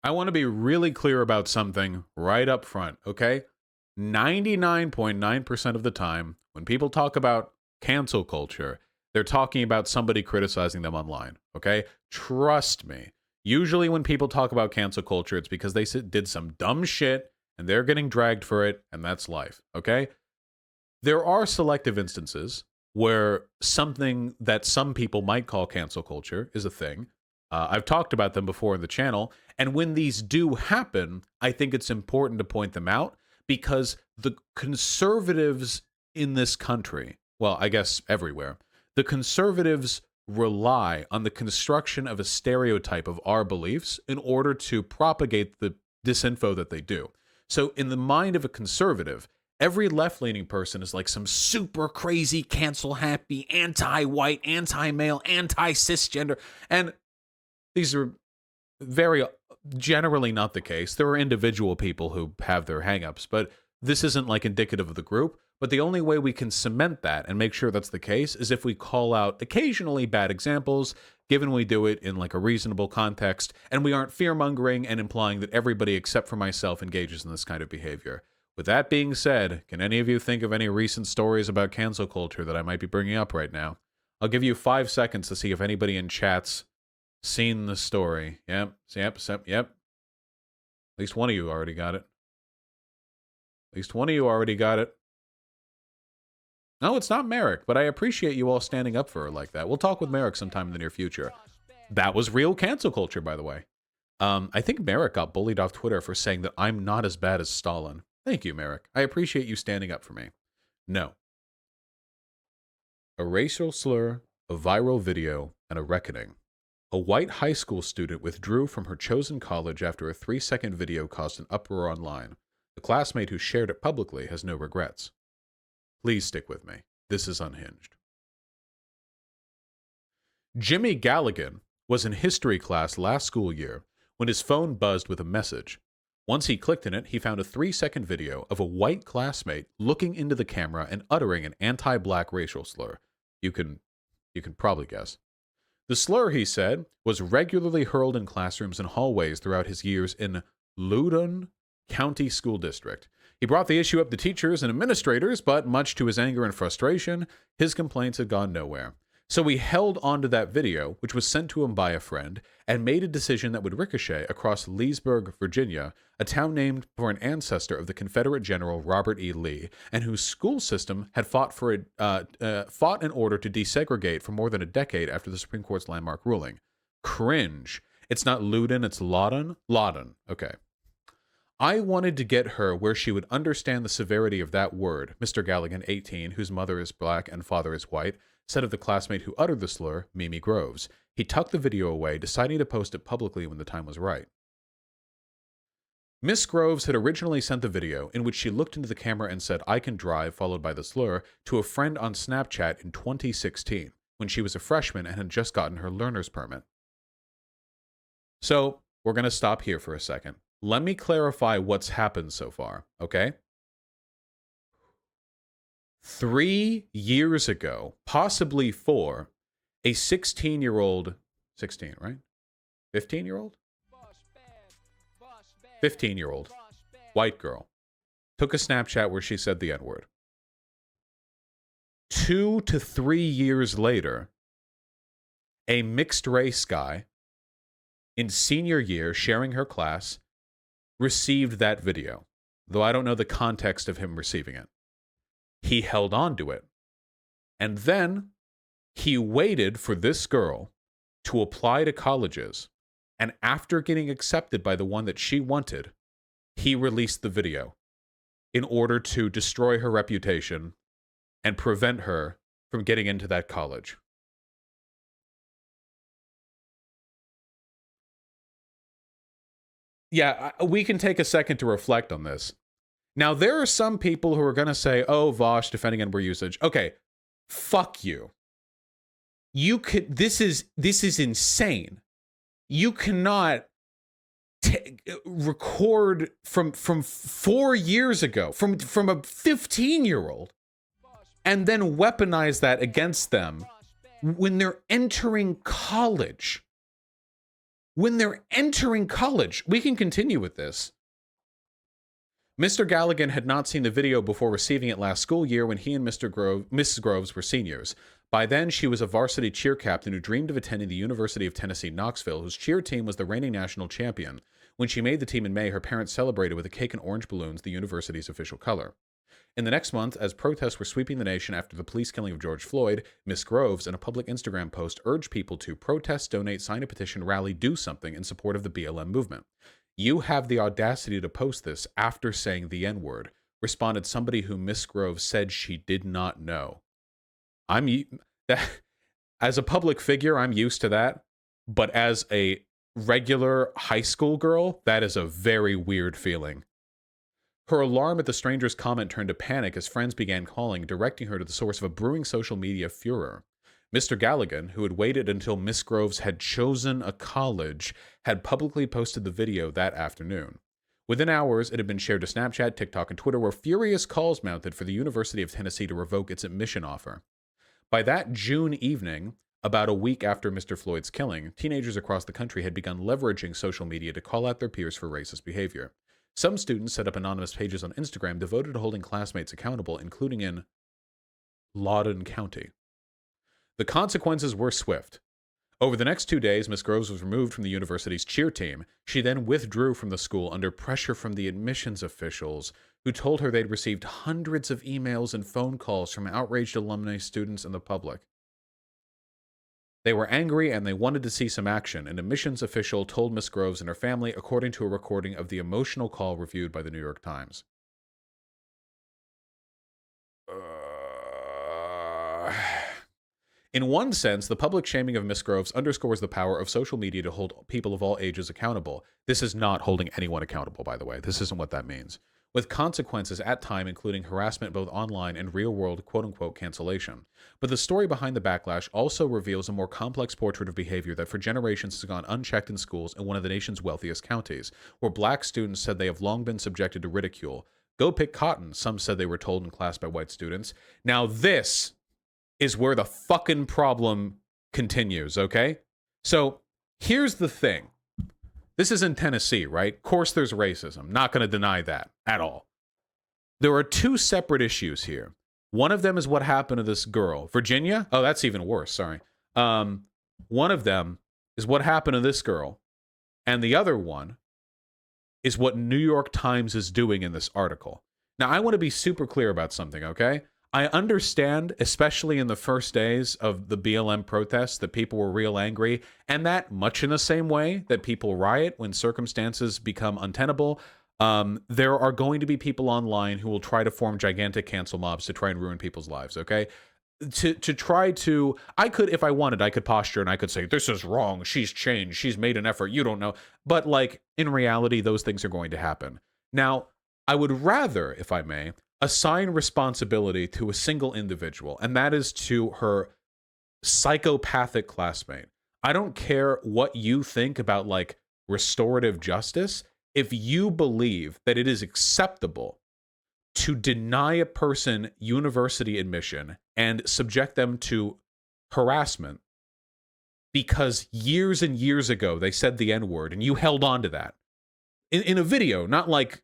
I want to be really clear about something right up front, okay? 99.9% of the time, when people talk about cancel culture, they're talking about somebody criticizing them online, okay? Trust me. Usually, when people talk about cancel culture, it's because they did some dumb shit and they're getting dragged for it, and that's life, okay? There are selective instances where something that some people might call cancel culture is a thing. I've talked about them before in the channel. And when these do happen, I think it's important to point them out because the conservatives in this country, well, I guess everywhere, the conservatives rely on the construction of a stereotype of our beliefs in order to propagate the disinfo that they do. So in the mind of a conservative, every left-leaning person is like some super crazy, cancel-happy, anti-white, anti-male, anti-cisgender. And these are very generally not the case. There are individual people who have their hangups, but this isn't like indicative of the group. But the only way we can cement that and make sure that's the case is if we call out occasionally bad examples, given we do it in like a reasonable context, and we aren't fear-mongering and implying that everybody except for myself engages in this kind of behavior. With that being said, can any of you think of any recent stories about cancel culture that I might be bringing up right now? I'll give you 5 seconds to see if anybody in chat's seen the story. Yep. At least one of you already got it. No, it's not Merrick, but I appreciate you all standing up for her like that. We'll talk with Merrick sometime in the near future. That was real cancel culture, by the way. I think Merrick got bullied off Twitter for saying that I'm not as bad as Stalin. Thank you, Merrick. I appreciate you standing up for me. No. A racial slur, a viral video, and a reckoning. A white high school student withdrew from her chosen college after a 3-second video caused an uproar online. The classmate who shared it publicly has no regrets. Please stick with me. This is unhinged. Jimmy Galligan was in history class last school year when his phone buzzed with a message. Once he clicked in it, he found a 3-second video of a white classmate looking into the camera and uttering an anti-black racial slur. You can probably guess. The slur, he said, was regularly hurled in classrooms and hallways throughout his years in Loudoun County School District. He brought the issue up to teachers and administrators, but much to his anger and frustration, his complaints had gone nowhere. So he held onto that video, which was sent to him by a friend, and made a decision that would ricochet across Leesburg, Virginia, a town named for an ancestor of the Confederate General Robert E. Lee, and whose school system had fought in order to desegregate for more than a decade after the Supreme Court's landmark ruling. Cringe. It's not Loudoun, it's Loudoun? Loudoun. Okay. I wanted to get her where she would understand the severity of that word, Mr. Galligan, 18, whose mother is black and father is white, said of the classmate who uttered the slur, Mimi Groves. He tucked the video away, deciding to post it publicly when the time was right. Miss Groves had originally sent the video, in which she looked into the camera and said, "I can drive," followed by the slur, to a friend on Snapchat in 2016, when she was a freshman and had just gotten her learner's permit. So, we're going to stop here for a second. Let me clarify what's happened so far, okay? 3 years ago, possibly 4, a 16-year-old, 16, right? 15-year-old? 15-year-old white girl took a Snapchat where she said the N-word. 2 to 3 years later, a mixed race guy in senior year sharing her class received that video, though I don't know the context of him receiving it. He held on to it. And then he waited for this girl to apply to colleges. And after getting accepted by the one that she wanted, he released the video in order to destroy her reputation and prevent her from getting into that college. Yeah, we can take a second to reflect on this. Now, there are some people who are going to say, "Oh, Vaush defending N-word usage." Okay, fuck you. You could. This is insane. You cannot record from 4 years ago from a 15-year-old and then weaponize that against them when they're entering college. when they're entering college. We can continue with this. Mr. Galligan had not seen the video before receiving it last school year when he and Mrs. Groves were seniors. By then, she was a varsity cheer captain who dreamed of attending the University of Tennessee, Knoxville, whose cheer team was the reigning national champion. When she made the team in May, her parents celebrated with a cake and orange balloons, the university's official color. In the next month, as protests were sweeping the nation after the police killing of George Floyd, Miss Groves, in a public Instagram post, urged people to protest, donate, sign a petition, rally, do something in support of the BLM movement. "You have the audacity to post this after saying the N-word," responded somebody who Miss Groves said she did not know. As a public figure, I'm used to that, but as a regular high school girl, that is a very weird feeling. Her alarm at the stranger's comment turned to panic as friends began calling, directing her to the source of a brewing social media furor. Mr. Galligan, who had waited until Miss Groves had chosen a college, had publicly posted the video that afternoon. Within hours, it had been shared to Snapchat, TikTok, and Twitter, where furious calls mounted for the University of Tennessee to revoke its admission offer. By that June evening, about a week after Mr. Floyd's killing, teenagers across the country had begun leveraging social media to call out their peers for racist behavior. Some students set up anonymous pages on Instagram devoted to holding classmates accountable, including in Loudoun County. The consequences were swift. Over the next 2 days, Miss Groves was removed from the university's cheer team. She then withdrew from the school under pressure from the admissions officials, who told her they'd received hundreds of emails and phone calls from outraged alumni, students, and the public. They were angry and they wanted to see some action. An admissions official told Miss Groves and her family, according to a recording of the emotional call reviewed by the New York Times. In one sense, the public shaming of Miss Groves underscores the power of social media to hold people of all ages accountable. This is not holding anyone accountable, by the way. This isn't what that means. With consequences at time, including harassment both online and real-world quote-unquote cancellation. But the story behind the backlash also reveals a more complex portrait of behavior that for generations has gone unchecked in schools in one of the nation's wealthiest counties, where black students said they have long been subjected to ridicule. Go pick cotton, some said they were told in class by white students. Now this is where the fucking problem continues, okay? So here's the thing. This is in Tennessee, right? Of course there's racism. Not going to deny that at all. There are two separate issues here. One of them is what happened to this girl. Virginia? Oh, that's even worse, sorry. One of them is what happened to this girl. And the other one is what New York Times is doing in this article. Now, I want to be super clear about something, okay? I understand, especially in the first days of the BLM protests, that people were real angry, and that much in the same way that people riot when circumstances become untenable, there are going to be people online who will try to form gigantic cancel mobs to try and ruin people's lives, okay? I could, if I wanted, I could posture and I could say, this is wrong, she's changed, she's made an effort, you don't know. But, like, in reality, those things are going to happen. Now, I would rather, if I may, assign responsibility to a single individual, and that is to her psychopathic classmate. I don't care what you think about, like, restorative justice. If you believe that it is acceptable to deny a person university admission and subject them to harassment because years and years ago they said the N-word and you held on to that in a video, not like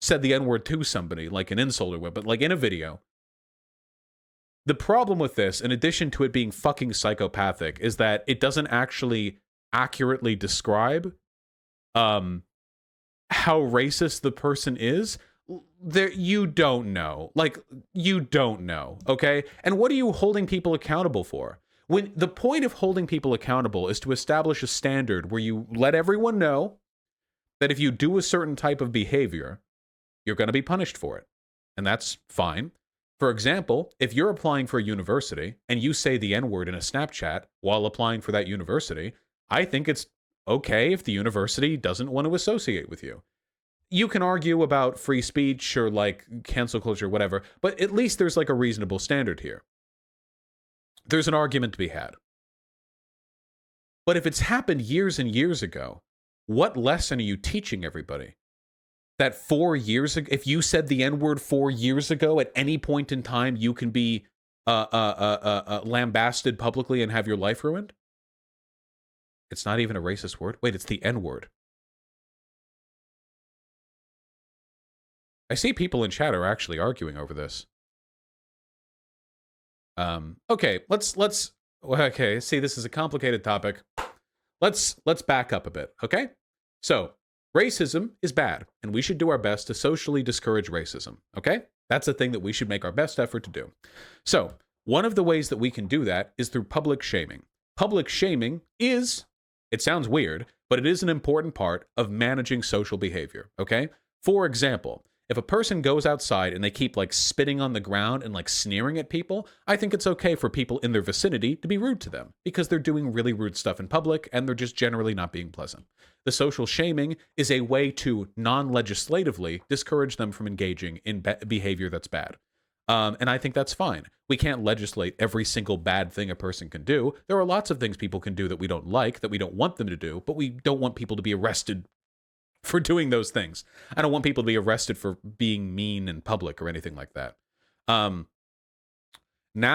said the N-word to somebody like an insult or what, but like in a video. The problem with this, in addition to it being fucking psychopathic, is that it doesn't actually accurately describe how racist the person is. You don't know. Like, you don't know, okay? And what are you holding people accountable for? When the point of holding people accountable is to establish a standard where you let everyone know that if you do a certain type of behavior, you're going to be punished for it. And that's fine. For example, if you're applying for a university and you say the N-word in a Snapchat while applying for that university, I think it's okay if the university doesn't want to associate with you. You can argue about free speech or like cancel culture, whatever, but at least there's like a reasonable standard here. There's an argument to be had. But if it's happened years and years ago, what lesson are you teaching everybody? That 4 years ago, if you said the N-word 4 years ago, at any point in time, you can be lambasted publicly and have your life ruined? It's not even a racist word. Wait, it's the N word. I see people in chat are actually arguing over this. Okay, okay, see, this is a complicated topic. Let's back up a bit, okay? So, racism is bad, and we should do our best to socially discourage racism, okay? That's a thing that we should make our best effort to do. So, one of the ways that we can do that is through public shaming. Public shaming is, it sounds weird, but it is an important part of managing social behavior, okay? For example, if a person goes outside and they keep like spitting on the ground and like sneering at people, I think it's okay for people in their vicinity to be rude to them because they're doing really rude stuff in public and they're just generally not being pleasant. The social shaming is a way to non-legislatively discourage them from engaging in behavior that's bad. And I think that's fine. We can't legislate every single bad thing a person can do. There are lots of things people can do that we don't like, that we don't want them to do, but we don't want people to be arrested for doing those things. I don't want people to be arrested for being mean in public or anything like that. Now,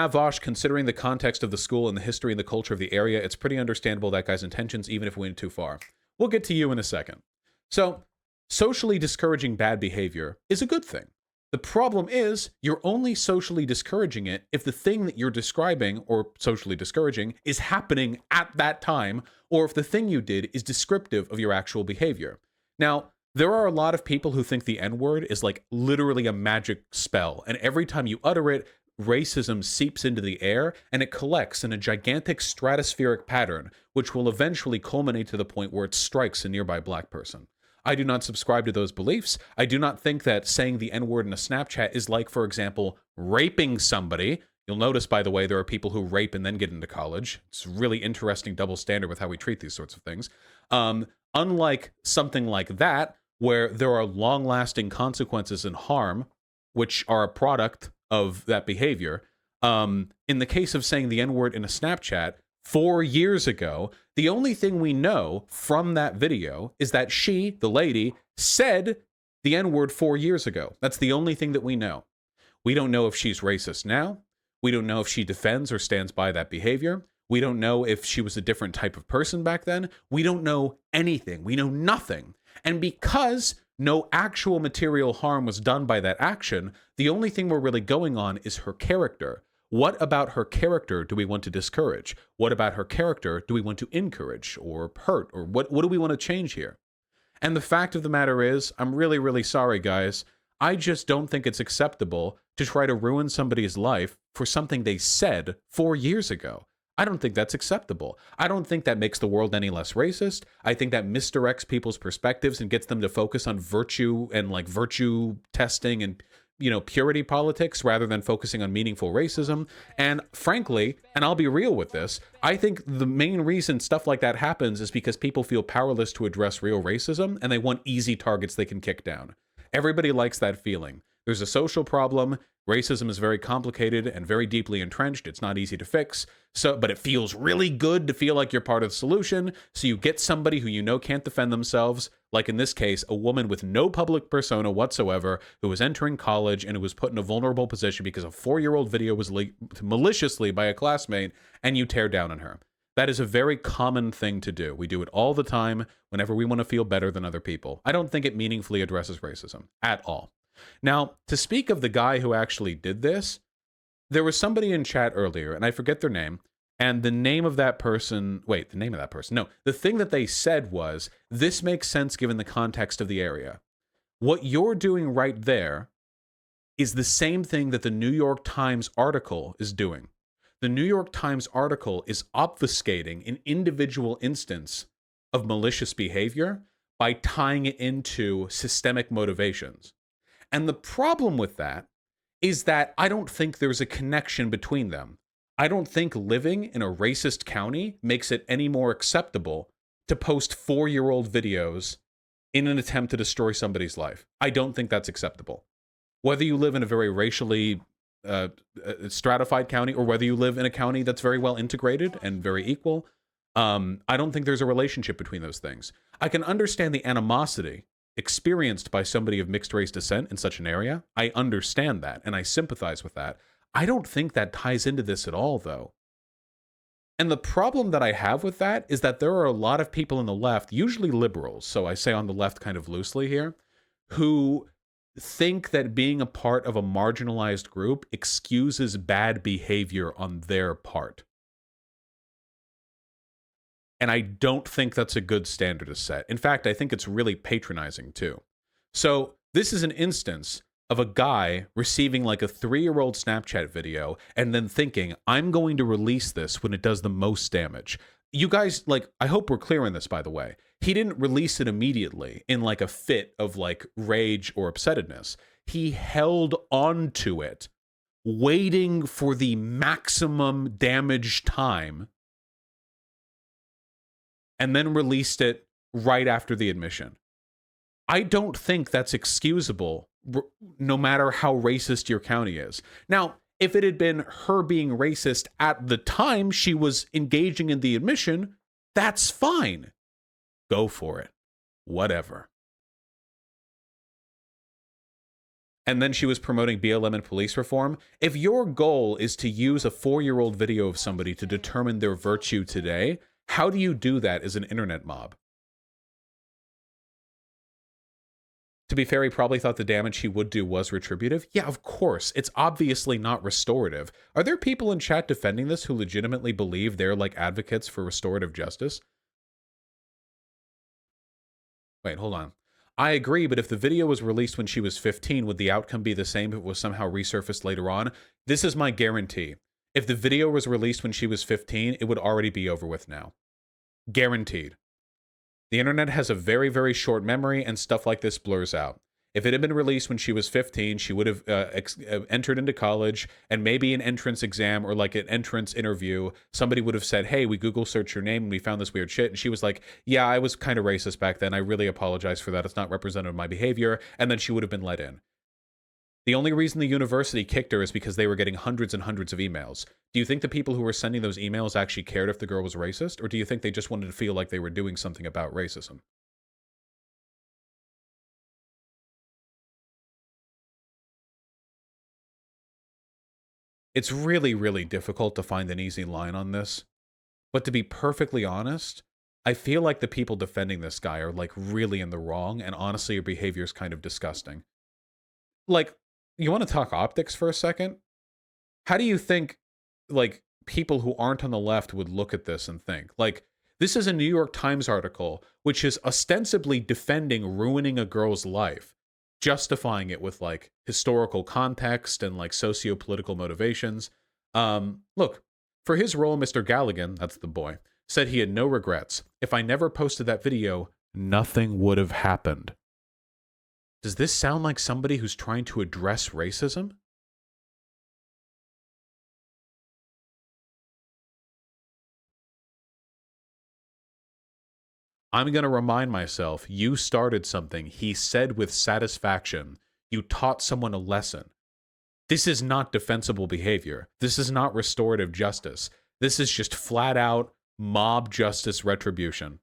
Vaush, considering the context of the school and the history and the culture of the area, it's pretty understandable that guy's intentions, even if we went too far. We'll get to you in a second. So, socially discouraging bad behavior is a good thing. The problem is, you're only socially discouraging it if the thing that you're describing or socially discouraging is happening at that time, or if the thing you did is descriptive of your actual behavior. Now, there are a lot of people who think the N-word is like literally a magic spell, and every time you utter it, racism seeps into the air, and it collects in a gigantic stratospheric pattern, which will eventually culminate to the point where it strikes a nearby black person. I do not subscribe to those beliefs. I do not think that saying the N-word in a Snapchat is like, for example, raping somebody. You'll notice, by the way, there are people who rape and then get into college. It's a really interesting double standard with how we treat these sorts of things. Unlike something like that, where there are long-lasting consequences and harm, which are a product of that behavior, in the case of saying the N-word in a Snapchat 4 years ago, the only thing we know from that video is that she, the lady, said the N-word 4 years ago. That's the only thing that we know. We don't know if she's racist now. We don't know if she defends or stands by that behavior. We don't know if she was a different type of person back then. We don't know anything. We know nothing. And because no actual material harm was done by that action, the only thing we're really going on is her character. What about her character do we want to discourage? What about her character do we want to encourage or hurt? Or what do we want to change here? And the fact of the matter is, I'm really, really sorry, guys. I just don't think it's acceptable to try to ruin somebody's life for something they said 4 years ago. I don't think that's acceptable. I don't think that makes the world any less racist. I think that misdirects people's perspectives and gets them to focus on virtue and like virtue testing and, you know, purity politics rather than focusing on meaningful racism. And frankly, and I'll be real with this, I think the main reason stuff like that happens is because people feel powerless to address real racism and they want easy targets they can kick down. Everybody likes that feeling. There's a social problem. Racism is very complicated and very deeply entrenched. It's not easy to fix. But it feels really good to feel like you're part of the solution. So you get somebody who you know can't defend themselves, like in this case, a woman with no public persona whatsoever who was entering college and who was put in a vulnerable position because a 4-year-old video was leaked maliciously by a classmate, and you tear down on her. That is a very common thing to do. We do it all the time whenever we want to feel better than other people. I don't think it meaningfully addresses racism at all. Now, to speak of the guy who actually did this, there was somebody in chat earlier, and I forget their name, and the name of that person, wait, the name of that person, no, the thing that they said was, this makes sense given the context of the area. What you're doing right there is the same thing that the New York Times article is doing. The New York Times article is obfuscating an individual instance of malicious behavior by tying it into systemic motivations. And the problem with that is that I don't think there's a connection between them. I don't think living in a racist county makes it any more acceptable to post 4-year-old videos in an attempt to destroy somebody's life. I don't think that's acceptable. Whether you live in a very racially stratified county or whether you live in a county that's very well integrated and very equal, I don't think there's a relationship between those things. I can understand the animosity experienced by somebody of mixed race descent in such an area. I understand that and I sympathize with that. I don't think that ties into this at all, though. And the problem that I have with that is that there are a lot of people on the left, usually liberals, so I say on the left kind of loosely here, who think that being a part of a marginalized group excuses bad behavior on their part. And I don't think that's a good standard to set. In fact, I think it's really patronizing too. So this is an instance of a guy receiving like a 3-year-old Snapchat video and then thinking, I'm going to release this when it does the most damage. You guys, like, I hope we're clear on this, by the way. He didn't release it immediately in like a fit of like rage or upsetness. He held on to it, waiting for the maximum damage time, and then released it right after the admission. I don't think that's excusable, no matter how racist your county is. Now, if it had been her being racist at the time she was engaging in the admission, that's fine. Go for it. Whatever. And then she was promoting BLM and police reform. If your goal is to use a 4-year-old video of somebody to determine their virtue today, how do you do that as an internet mob? To be fair, he probably thought the damage he would do was retributive. Yeah, of course. It's obviously not restorative. Are there people in chat defending this who legitimately believe they're like advocates for restorative justice? Wait, hold on. I agree, but if the video was released when she was 15, would the outcome be the same if it was somehow resurfaced later on? This is my guarantee. If the video was released when she was 15, it would already be over with now. Guaranteed. The internet has a very, very short memory, and stuff like this blurs out. If it had been released when she was 15, she would have entered into college, and maybe an entrance exam or like an entrance interview, somebody would have said, hey, we Google searched your name and we found this weird shit. And she was like, yeah, I was kind of racist back then. I really apologize for that. It's not representative of my behavior. And then she would have been let in. The only reason the university kicked her is because they were getting hundreds and hundreds of emails. Do you think the people who were sending those emails actually cared if the girl was racist? Or do you think they just wanted to feel like they were doing something about racism? It's really, really difficult to find an easy line on this. But to be perfectly honest, I feel like the people defending this guy are like really in the wrong, and honestly, your behavior is kind of disgusting. Like, you want to talk optics for a second? How do you think, like, people who aren't on the left would look at this and think? Like, this is a New York Times article, which is ostensibly defending ruining a girl's life, justifying it with, like, historical context and, like, socio-political motivations. Look, for his role, Mr. Galligan, that's the boy, said he had no regrets. If I never posted that video, nothing would have happened. Does this sound like somebody who's trying to address racism? I'm going to remind myself, you started something, he said with satisfaction. You taught someone a lesson. This is not defensible behavior. This is not restorative justice. This is just flat out mob justice retribution.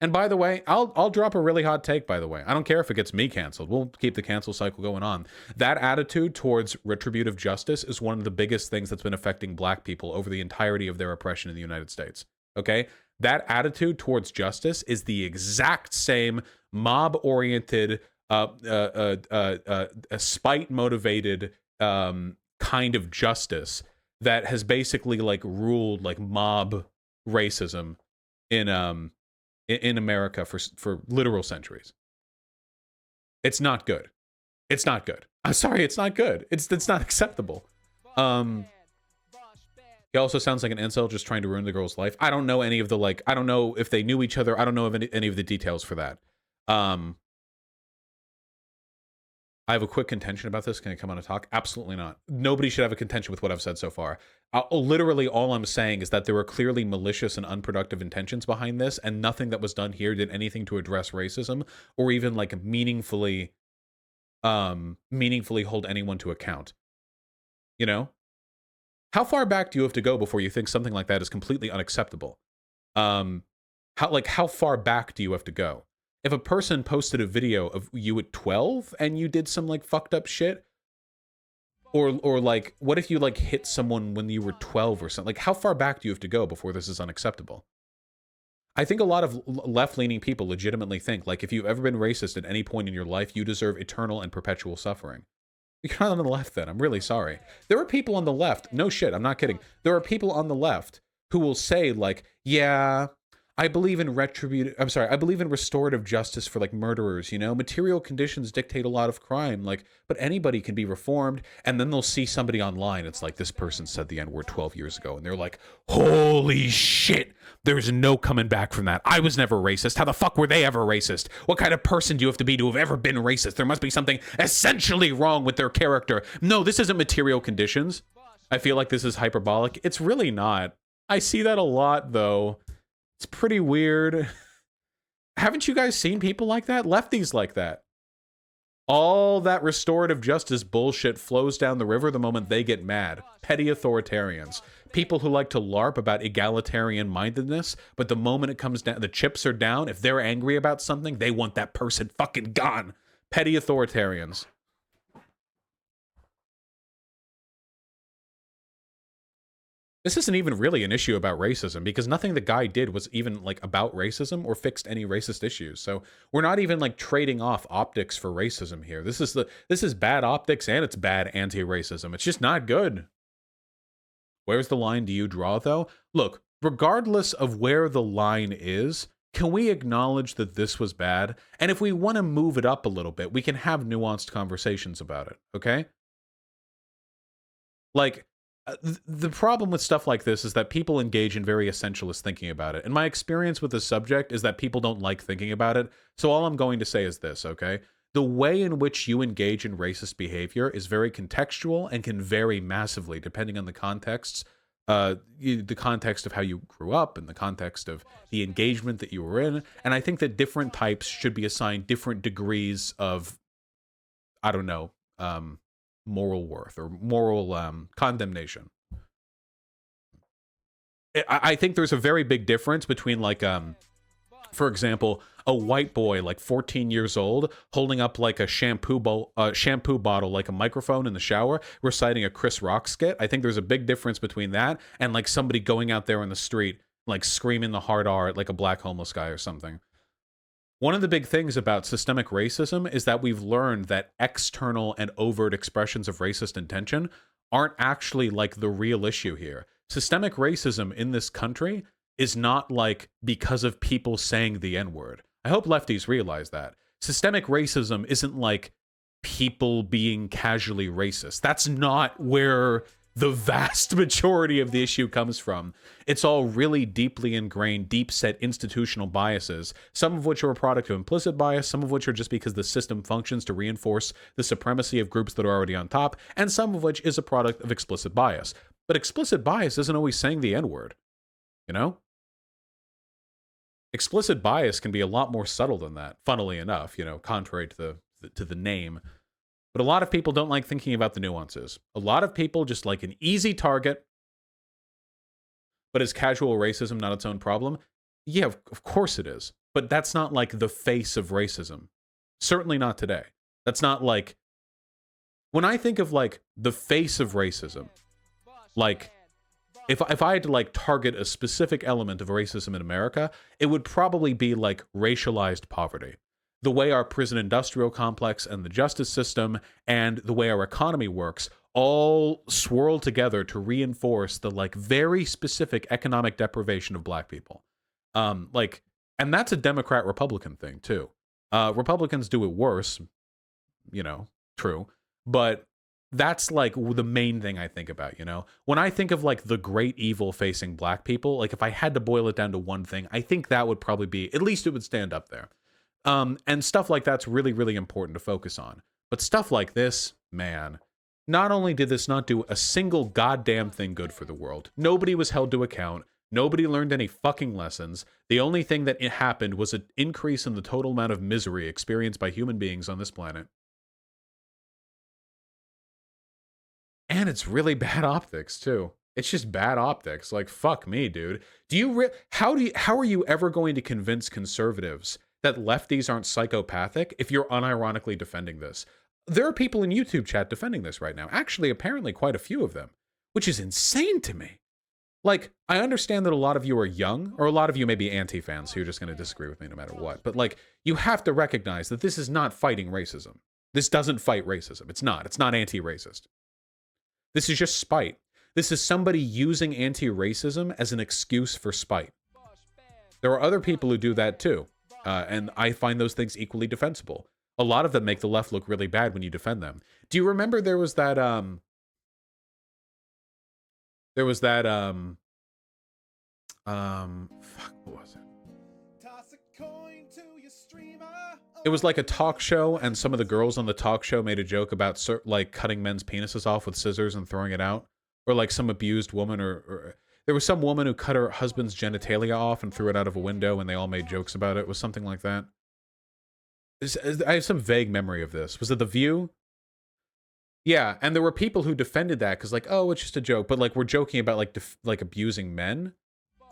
And by the way, I'll drop a really hot take, by the way. I don't care if it gets me canceled. We'll keep the cancel cycle going on. That attitude towards retributive justice is one of the biggest things that's been affecting black people over the entirety of their oppression in the United States. Okay? That attitude towards justice is the exact same mob-oriented, spite-motivated kind of justice that has basically like ruled like mob racism in America for literal centuries. It's not good. It's not good. I'm sorry, it's not good. It's not acceptable. He also sounds like an incel just trying to ruin the girl's life. I don't know any of the like. I don't know if they knew each other. I don't know of any of the details for that. I have a quick contention about this. Can I come on and talk? Absolutely not. Nobody should have a contention with what I've said so far. Literally, all I'm saying is that there were clearly malicious and unproductive intentions behind this, and nothing that was done here did anything to address racism or even like meaningfully hold anyone to account. You know? How far back do you have to go before you think something like that is completely unacceptable? How far back do you have to go? If a person posted a video of you at 12 and you did some like fucked up shit, Or like, what if you like hit someone when you were 12 or something? Like, how far back do you have to go before this is unacceptable? I think a lot of left-leaning people legitimately think, like, if you've ever been racist at any point in your life, you deserve eternal and perpetual suffering. You're not on the left then. I'm really sorry. There are people on the left. No shit. I'm not kidding. There are people on the left who will say like, yeah, I believe in I believe in restorative justice for like murderers, you know? Material conditions dictate a lot of crime, like, but anybody can be reformed. And then they'll see somebody online. It's like, this person said the N-word 12 years ago. And they're like, holy shit. There's no coming back from that. I was never racist. How the fuck were they ever racist? What kind of person do you have to be to have ever been racist? There must be something essentially wrong with their character. No, this isn't material conditions. I feel like this is hyperbolic. It's really not. I see that a lot, though. It's pretty weird. Haven't you guys seen people like that? Lefties like that. All that restorative justice bullshit flows down the river the moment they get mad. Petty authoritarians. People who like to LARP about egalitarian mindedness, but the moment it comes down, the chips are down. If they're angry about something, they want that person fucking gone. Petty authoritarians. This isn't even really an issue about racism because nothing the guy did was even like about racism or fixed any racist issues. So we're not even like trading off optics for racism here. This is bad optics and it's bad anti-racism. It's just not good. Where's the line do you draw though? Look, regardless of where the line is, can we acknowledge that this was bad? And if we want to move it up a little bit, we can have nuanced conversations about it, okay? Like, the problem with stuff like this is that people engage in very essentialist thinking about it. And my experience with the subject is that people don't like thinking about it. So all I'm going to say is this, okay? The way in which you engage in racist behavior is very contextual and can vary massively depending on the contexts, the context of how you grew up and the context of the engagement that you were in. And I think that different types should be assigned different degrees of, I don't know, moral worth or moral condemnation. I think there's a very big difference between like for example, a white boy like 14 years old holding up like a shampoo bottle like a microphone in the shower reciting a Chris Rock skit. I think there's a big difference between that and like somebody going out there on the street like screaming the hard R at like a black homeless guy or something. One of the big things about systemic racism is that we've learned that external and overt expressions of racist intention aren't actually like the real issue here. Systemic racism in this country is not like because of people saying the N-word. I hope lefties realize that. Systemic racism isn't like people being casually racist. That's not where the vast majority of the issue comes from. It's all really deeply ingrained, deep-set institutional biases, some of which are a product of implicit bias, some of which are just because the system functions to reinforce the supremacy of groups that are already on top, and some of which is a product of explicit bias. But explicit bias isn't always saying the N-word, you know? Explicit bias can be a lot more subtle than that, funnily enough, you know, contrary to the name. But a lot of people don't like thinking about the nuances. A lot of people just like an easy target. But is casual racism not its own problem? Yeah, of course it is. But that's not like the face of racism. Certainly not today. That's not like... When I think of like the face of racism, like if I had to like target a specific element of racism in America, it would probably be like racialized poverty. The way our prison industrial complex and the justice system and the way our economy works all swirl together to reinforce the like very specific economic deprivation of black people. And that's a Democrat-Republican thing too. Republicans do it worse, you know, true. But that's like the main thing I think about, you know? When I think of like the great evil facing black people, like if I had to boil it down to one thing, I think that would probably be, at least it would stand up there. And stuff like that's really, really important to focus on. But stuff like this, man, not only did this not do a single goddamn thing good for the world, nobody was held to account, nobody learned any fucking lessons. The only thing that happened was an increase in the total amount of misery experienced by human beings on this planet. And it's really bad optics, too. It's just bad optics. Like, fuck me, dude. How are you ever going to convince conservatives that lefties aren't psychopathic if you're unironically defending this? There are people in YouTube chat defending this right now. Actually, apparently quite a few of them, which is insane to me. Like, I understand that a lot of you are young, or a lot of you may be anti-fans, so you're just going to disagree with me no matter what. But, like, you have to recognize that this is not fighting racism. This doesn't fight racism. It's not. It's not anti-racist. This is just spite. This is somebody using anti-racism as an excuse for spite. There are other people who do that too, and I find those things equally defensible. A lot of them make the left look really bad when you defend them. Do you remember there was that, fuck, what was it? It was like a talk show, and some of the girls on the talk show made a joke about like cutting men's penises off with scissors and throwing it out, or like some abused woman, or there was some woman who cut her husband's genitalia off and threw it out of a window, and they all made jokes about it. It was something like that. I have some vague memory of this. Was it The View? Yeah, and there were people who defended that because, like, oh, it's just a joke, but like we're joking about like abusing men,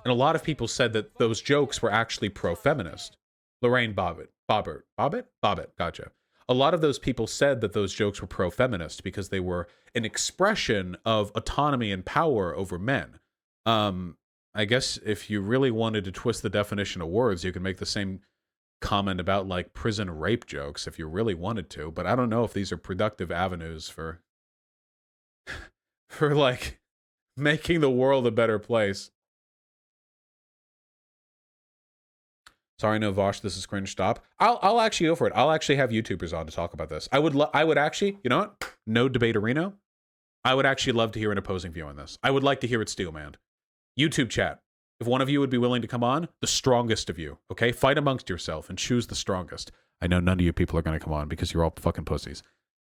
and a lot of people said that those jokes were actually pro-feminist. Lorraine Bobbitt, gotcha. A lot of those people said that those jokes were pro-feminist because they were an expression of autonomy and power over men. I guess if you really wanted to twist the definition of words, you could make the same comment about like prison rape jokes if you really wanted to, but I don't know if these are productive avenues for like making the world a better place. Sorry, no, Vaush, this is cringe. Stop. I'll actually go for it. I'll actually have YouTubers on to talk about this. I would actually, you know what? No debate arena. I would actually love to hear an opposing view on this. I would like to hear it steelmanned. YouTube chat. If one of you would be willing to come on, the strongest of you, okay? Fight amongst yourself and choose the strongest. I know none of you people are going to come on because you're all fucking pussies.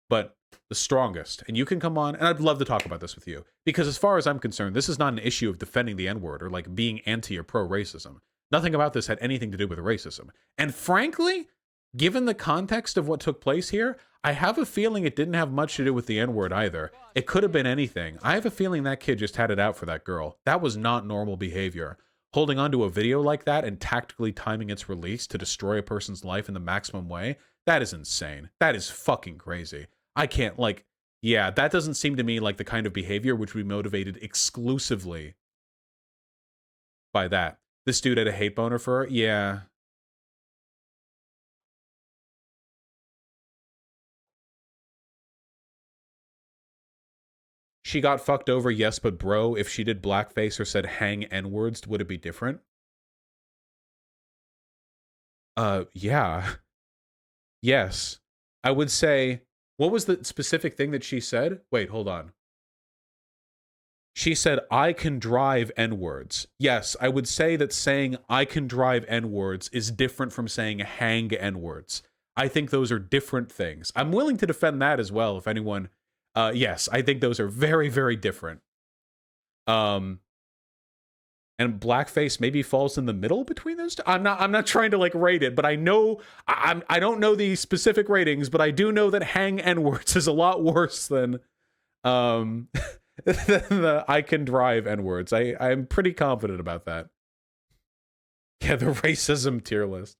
But the strongest. And you can come on, and I'd love to talk about this with you. Because as far as I'm concerned, this is not an issue of defending the N-word or like being anti or pro-racism. Nothing about this had anything to do with racism. And frankly, given the context of what took place here, I have a feeling it didn't have much to do with the N-word either. It could have been anything. I have a feeling that kid just had it out for that girl. That was not normal behavior. Holding onto a video like that and tactically timing its release to destroy a person's life in the maximum way, that is insane. That is fucking crazy. I can't, like, yeah, that doesn't seem to me like the kind of behavior which would be motivated exclusively by that. This dude had a hate boner for her? Yeah. She got fucked over, yes, but bro, if she did blackface or said hang N-words, would it be different? Yeah. Yes. I would say, what was the specific thing that she said? Wait, hold on. She said, I can drive N-words. Yes, I would say that saying I can drive N-words is different from saying hang N-words. I think those are different things. I'm willing to defend that as well if anyone... yes, I think those are very, very different. And blackface maybe falls in the middle between those two. I'm not trying to like rate it, but I know I don't know the specific ratings, but I do know that hang N-words is a lot worse than than the I can drive N-words. I'm pretty confident about that. Yeah, the racism tier list.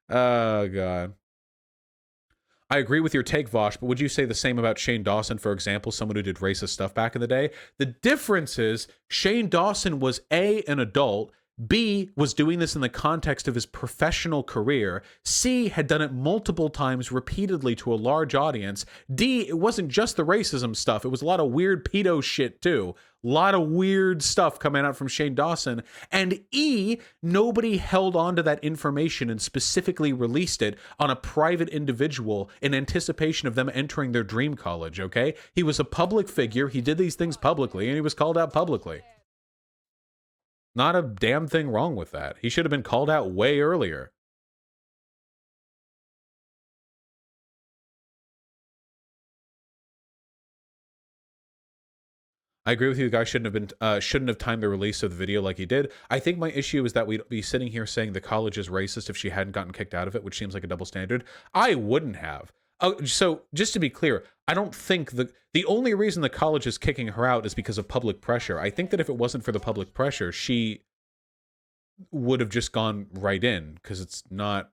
Oh god. I agree with your take, Vaush, but would you say the same about Shane Dawson, for example, someone who did racist stuff back in the day? The difference is Shane Dawson was A, an adult, B, was doing this in the context of his professional career, C, had done it multiple times repeatedly to a large audience, D, it wasn't just the racism stuff, it was a lot of weird pedo shit too. A lot of weird stuff coming out from Shane Dawson. And E, nobody held on to that information and specifically released it on a private individual in anticipation of them entering their dream college, okay? He was a public figure, he did these things publicly, and he was called out publicly. Not a damn thing wrong with that. He should have been called out way earlier. I agree with you. The guy shouldn't have timed the release of the video like he did. I think my issue is that we'd be sitting here saying the college is racist if she hadn't gotten kicked out of it, which seems like a double standard. I wouldn't have. So just to be clear, I don't think the only reason the college is kicking her out is because of public pressure. I think that if it wasn't for the public pressure, she would have just gone right in because it's not.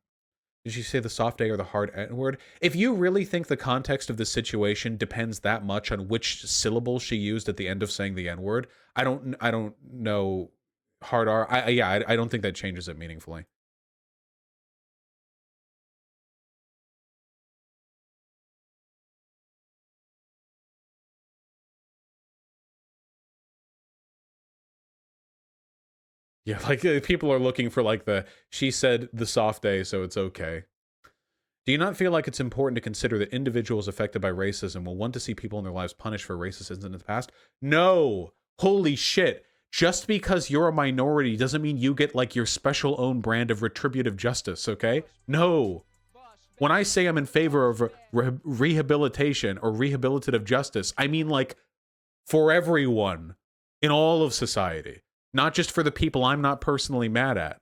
Did she say the soft A or the hard N word? If you really think the context of the situation depends that much on which syllable she used at the end of saying the N word, I don't know. Hard R. I don't think that changes it meaningfully. Yeah, like people are looking for like she said the soft A, so it's okay. Do you not feel like it's important to consider that individuals affected by racism will want to see people in their lives punished for racist incidents in the past? No. Holy shit. Just because you're a minority doesn't mean you get like your special own brand of retributive justice, okay? No. When I say I'm in favor of rehabilitation or rehabilitative justice, I mean like for everyone in all of society, not just for the people I'm not personally mad at.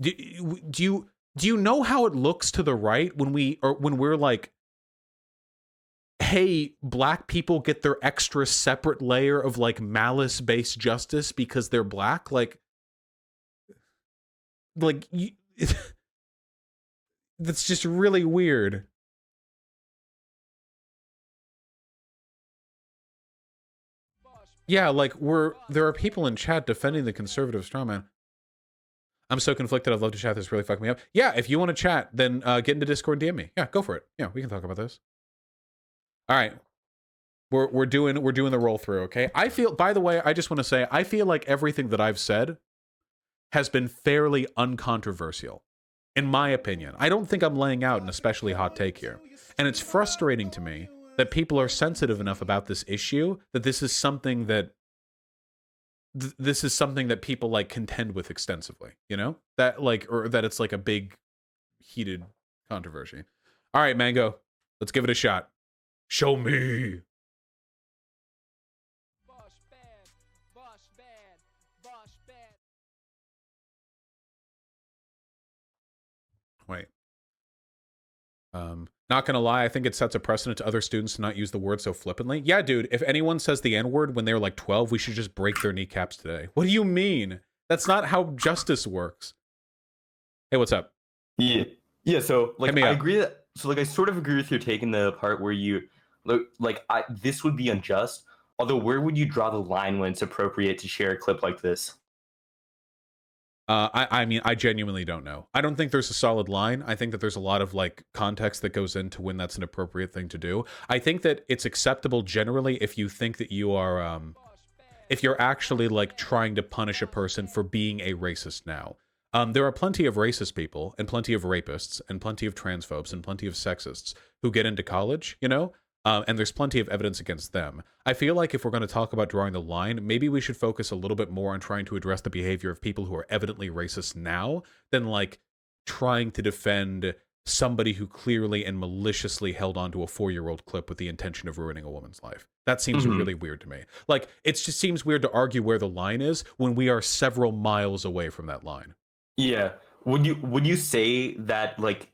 Do you know how it looks to the right when we're like, hey, black people get their extra separate layer of like malice-based justice because they're black? Like that's just really weird. Yeah, like there are people in chat defending the conservative strawman. I'm so conflicted. I'd love to chat. This really fucked me up. Yeah, if you want to chat, then get into Discord, DM me. Yeah, go for it. Yeah, we can talk about this. All right, we're doing the roll through. Okay. I feel. By the way, I just want to say I feel like everything that I've said has been fairly uncontroversial, in my opinion. I don't think I'm laying out an especially hot take here, and it's frustrating to me that people are sensitive enough about this issue that this is something that people like contend with extensively, you know, that like, or that it's like a big heated controversy. All right, Mango, let's give it a shot. Show me. Wait. Not gonna lie, I think it sets a precedent to other students to not use the word so flippantly. Yeah, dude, if anyone says the N-word when they're like 12, we should just break their kneecaps today. What do you mean? That's not how justice works. Hey, what's up? Yeah, so like I agree that I sort of agree with your take in the part where you this would be unjust. Although where would you draw the line when it's appropriate to share a clip like this? I mean, I genuinely don't know. I don't think there's a solid line. I think that there's a lot of like context that goes into when that's an appropriate thing to do. I think that it's acceptable generally if you think that you are, if you're actually like trying to punish a person for being a racist now. There are plenty of racist people and plenty of rapists and plenty of transphobes and plenty of sexists who get into college, you know? And there's plenty of evidence against them. I feel like if we're going to talk about drawing the line, maybe we should focus a little bit more on trying to address the behavior of people who are evidently racist now than like trying to defend somebody who clearly and maliciously held onto a 4-year-old clip with the intention of ruining a woman's life. That seems really weird to me. Like, it just seems weird to argue where the line is when we are several miles away from that line. Yeah. Would you say that like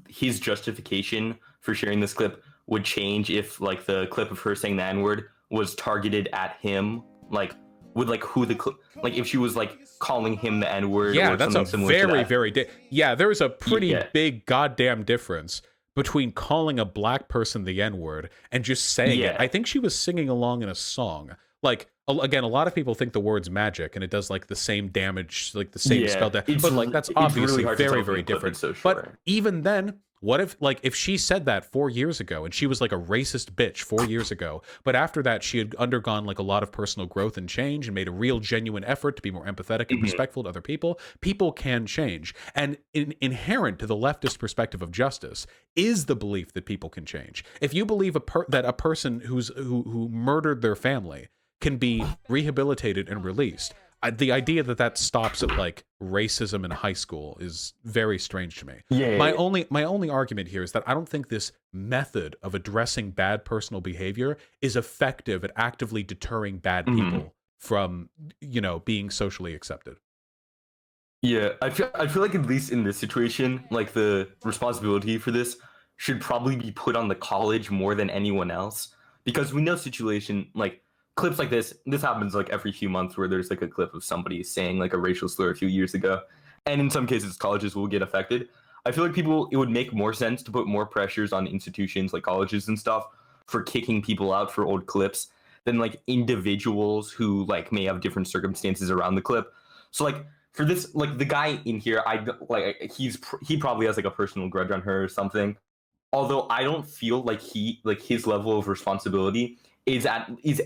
his justification for sharing this clip would change if like the clip of her saying the N-word was targeted at him? Like would like who the like if she was like calling him the N-word? Yeah, or that's a very yeah, there's a pretty big goddamn difference between calling a black person the N-word and just saying it. I think she was singing along in a song. Like, again, a lot of people think the word's magic and it does like the same damage, like the same spell damage, but like that's obviously really very, very different. So but even then, what if like if she said that 4 years ago and she was like a racist bitch 4 years ago, but after that she had undergone like a lot of personal growth and change and made a real genuine effort to be more empathetic and respectful to other people, people can change. And inherent to the leftist perspective of justice is the belief that people can change. If you believe that a person who murdered their family can be rehabilitated and released, the idea that that stops at like racism in high school is very strange to me. My only argument here is that I don't think this method of addressing bad personal behavior is effective at actively deterring bad people from, you know, being socially accepted. Yeah, I feel like at least in this situation, like the responsibility for this should probably be put on the college more than anyone else, because we know situation like clips like this happens like every few months where there's like a clip of somebody saying like a racial slur a few years ago, and in some cases colleges will get affected. I feel like people it would make more sense to put more pressures on institutions like colleges and stuff for kicking people out for old clips than like individuals who like may have different circumstances around the clip. So like for this like the guy in here, I like he probably has like a personal grudge on her or something. Although I don't feel like he like his level of responsibility is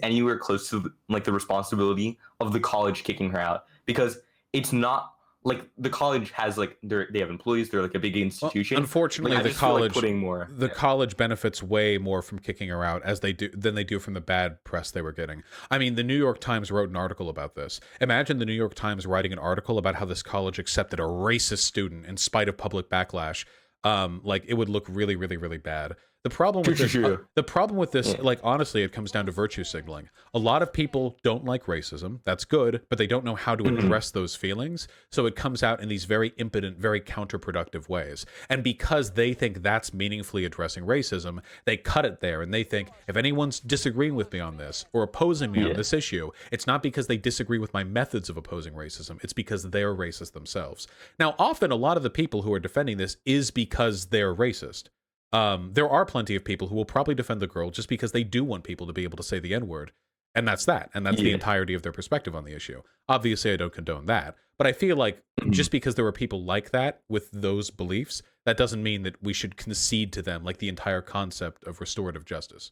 anywhere close to like the responsibility of the college kicking her out, because it's not like the college has like they have employees, they're like a big Well, institution. Like unfortunately, I just feel like putting more. the college benefits way more from kicking her out as they do than they do from the bad press they were getting. I mean, the New York Times wrote an article about this. Imagine the New York Times writing an article about how this college accepted a racist student in spite of public backlash. Like it would look really, really, really bad. The problem with this, the problem with this, Yeah. like honestly, it comes down to virtue signaling. A lot of people don't like racism. That's good, but they don't know how to address those feelings. So it comes out in these very impotent, very counterproductive ways. And because they think that's meaningfully addressing racism, they cut it there and they think if anyone's disagreeing with me on this or opposing me on this issue, it's not because they disagree with my methods of opposing racism. It's because they're racist themselves. Now, often a lot of the people who are defending this is because they're racist. There are plenty of people who will probably defend the girl just because they do want people to be able to say the N-word. And that's that. And that's the entirety of their perspective on the issue. Obviously, I don't condone that. But I feel like just because there are people like that with those beliefs, that doesn't mean that we should concede to them like the entire concept of restorative justice.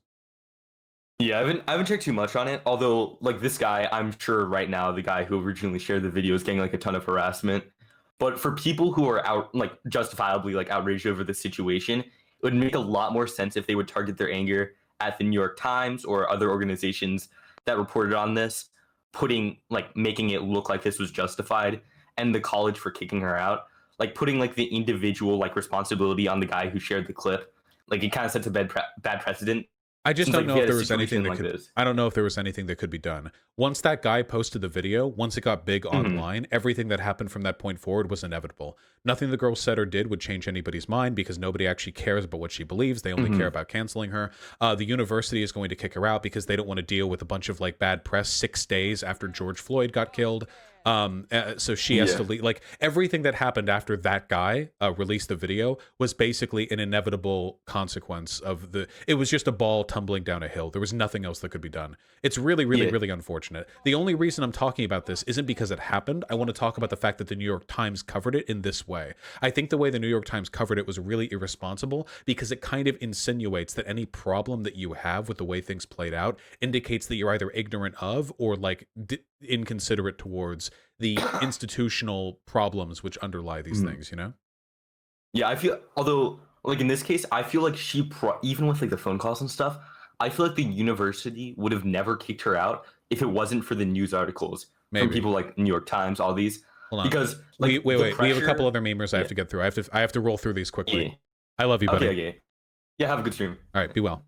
Yeah, I haven't checked too much on it. Although, like this guy, I'm sure right now the guy who originally shared the video is getting like a ton of harassment. But for people who are out like justifiably like outraged over the situation, it would make a lot more sense if they would target their anger at the New York Times or other organizations that reported on this, putting like making it look like this was justified, and the college for kicking her out, like putting like the individual like responsibility on the guy who shared the clip. Like it kind of sets a bad precedent. I just Since don't like if know you if had a there was anything situation that like could. this. I don't know if there was anything that could be done. Once that guy posted the video, once it got big online, everything that happened from that point forward was inevitable. Nothing the girl said or did would change anybody's mind because nobody actually cares about what she believes. They only care about canceling her. The university is going to kick her out because they don't want to deal with a bunch of like bad press 6 days after George Floyd got killed. So she has to leave. Like everything that happened after that guy released the video was basically an inevitable consequence of the. It was just a ball tumbling down a hill. There was nothing else that could be done. It's really, really, really unfortunate. The only reason I'm talking about this isn't because it happened. I want to talk about the fact that the New York Times covered it in this way. I think the way the New York Times covered it was really irresponsible because it kind of insinuates that any problem that you have with the way things played out indicates that you're either ignorant of or like inconsiderate towards the institutional problems which underlie these things, you know? Yeah, I feel although like in this case, I feel like even with like the phone calls and stuff, I feel like the university would have never kicked her out if it wasn't for the news articles from Maybe. people like New York Times, all these, Hold on. because like Wait. the We have a couple pressure. other memers I have Yeah, to get through. I have to roll through these quickly. yeah. I love you, Okay, buddy. okay. Yeah, have a good stream. All right, be well.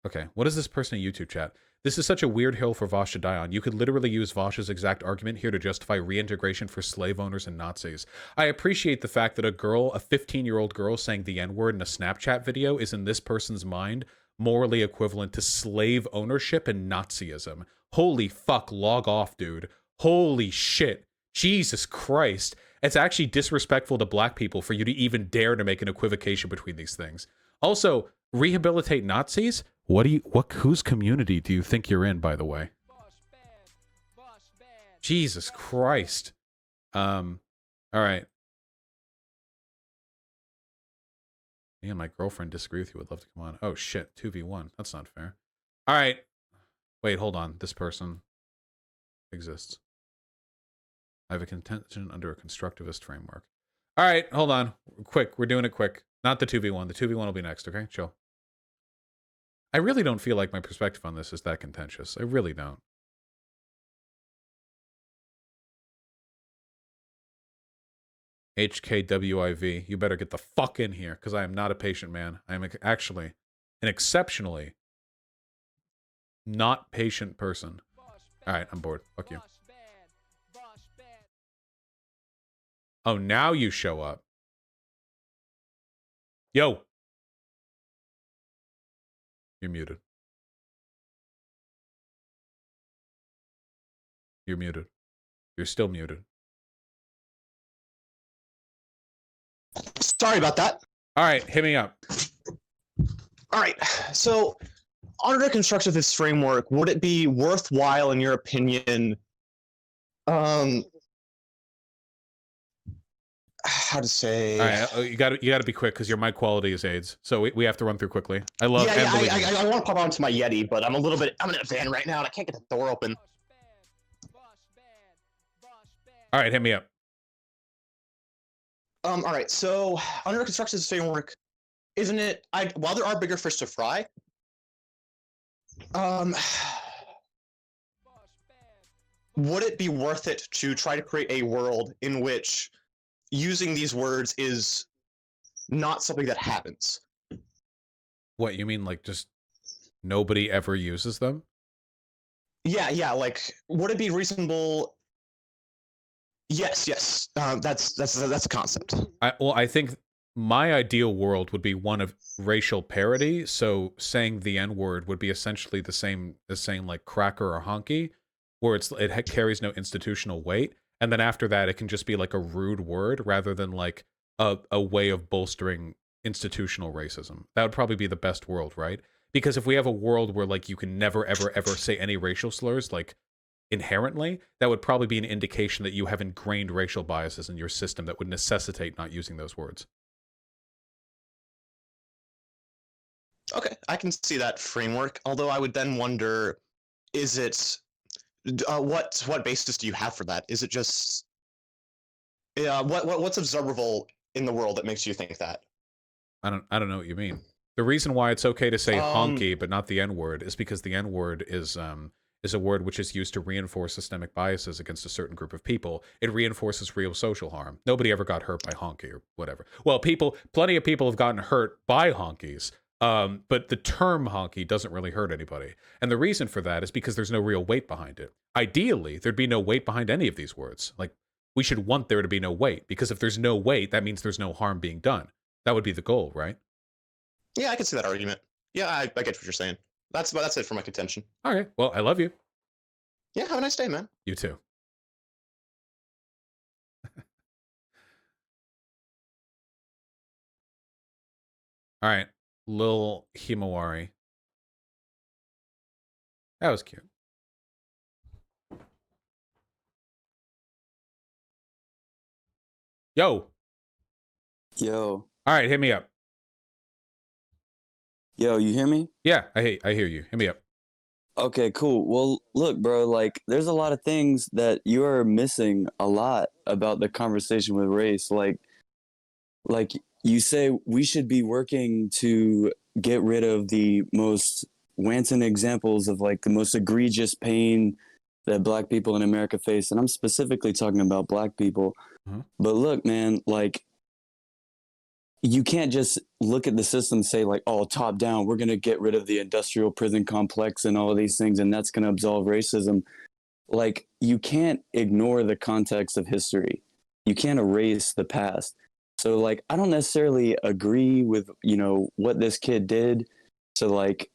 Okay, what is this person in YouTube chat? This is such a weird hill for Vaush to die on. You could literally use Vaush's exact argument here to justify reintegration for slave owners and Nazis. I appreciate the fact that a 15-year-old girl saying the N-word in a Snapchat video is in this person's mind morally equivalent to slave ownership and Nazism. Holy fuck, log off, dude. Holy shit. Jesus Christ. It's actually disrespectful to black people for you to even dare to make an equivocation between these things. Also, rehabilitate Nazis? Whose community do you think you're in, by the way? Jesus Christ. All right. Me and my girlfriend disagree with you. Would love to come on. Oh shit, 2v1. That's not fair. All right. Wait, hold on. This person exists. I have a contention under a constructivist framework. All right, hold on. Quick, we're doing it quick. Not the 2v1. The 2v1 will be next, okay? Chill. I really don't feel like my perspective on this is that contentious. I really don't. HKWIV, you better get the fuck in here, because I am not a patient man. I am actually an exceptionally not patient person. All right, I'm bored. Fuck you. Oh, now you show up. Yo. You're muted. You're muted. You're still muted. Sorry about that. All right, hit me up. All right. So, under the construction of this framework, would it be worthwhile, in your opinion, um, how to say? All right, you got to be quick because your mic quality is AIDS, so we have to run through quickly. I love. Yeah, believe me. I want to pop onto my Yeti, but I'm in a van right now, and I can't get the door open. All right, hit me up. All right. So, under the construction of this framework, isn't it? While there are bigger fish to fry, would it be worth it to try to create a world in which using these words is not something that happens? What you mean, like just nobody ever uses them? Yeah. Like, would it be reasonable? Yes. That's a concept. I think my ideal world would be one of racial parity. So saying the N-word would be essentially the same as saying like cracker or honky, where it carries no institutional weight. And then after that, it can just be like a rude word rather than like a way of bolstering institutional racism. That would probably be the best world, right? Because if we have a world where like you can never, ever, ever say any racial slurs, like inherently, that would probably be an indication that you have ingrained racial biases in your system that would necessitate not using those words. Okay, I can see that framework. Although I would then wonder, is it what basis do you have for that? Is it just what's observable in the world that makes you think that? I don't know what you mean. The reason why it's okay to say Um, honky but not the N-word is because the N-word is a word which is used to reinforce systemic biases against a certain group of people. It reinforces real social harm. Nobody ever got hurt by honky or whatever. Well, plenty of people have gotten hurt by honkies. But the term honky doesn't really hurt anybody. And the reason for that is because there's no real weight behind it. Ideally, there'd be no weight behind any of these words. Like, we should want there to be no weight, because if there's no weight, that means there's no harm being done. That would be the goal, right? yeah, I can see that argument. Yeah, I get what you're saying. That's it for my contention. Okay, well, I love you. Yeah, have a nice day, man. You too. All right, Lil Himawari. That was cute. Yo. Yo, All right, hit me up. you hear me? Yeah, I hear you. Hit me up. Okay, cool. Well, look, bro, like there's a lot of things that you are missing a lot about the conversation with race. Like you say we should be working to get rid of the most wanton examples of like the most egregious pain that black people in America face, and I'm specifically talking about black people. Mhm. But look, man, like you can't just look at the system and say like, oh, top down, we're going to get rid of the industrial prison complex and all of these things, and that's going to absolve racism. Like, you can't ignore the context of history. You can't erase the past. So like, I don't necessarily agree with, what this kid did to like,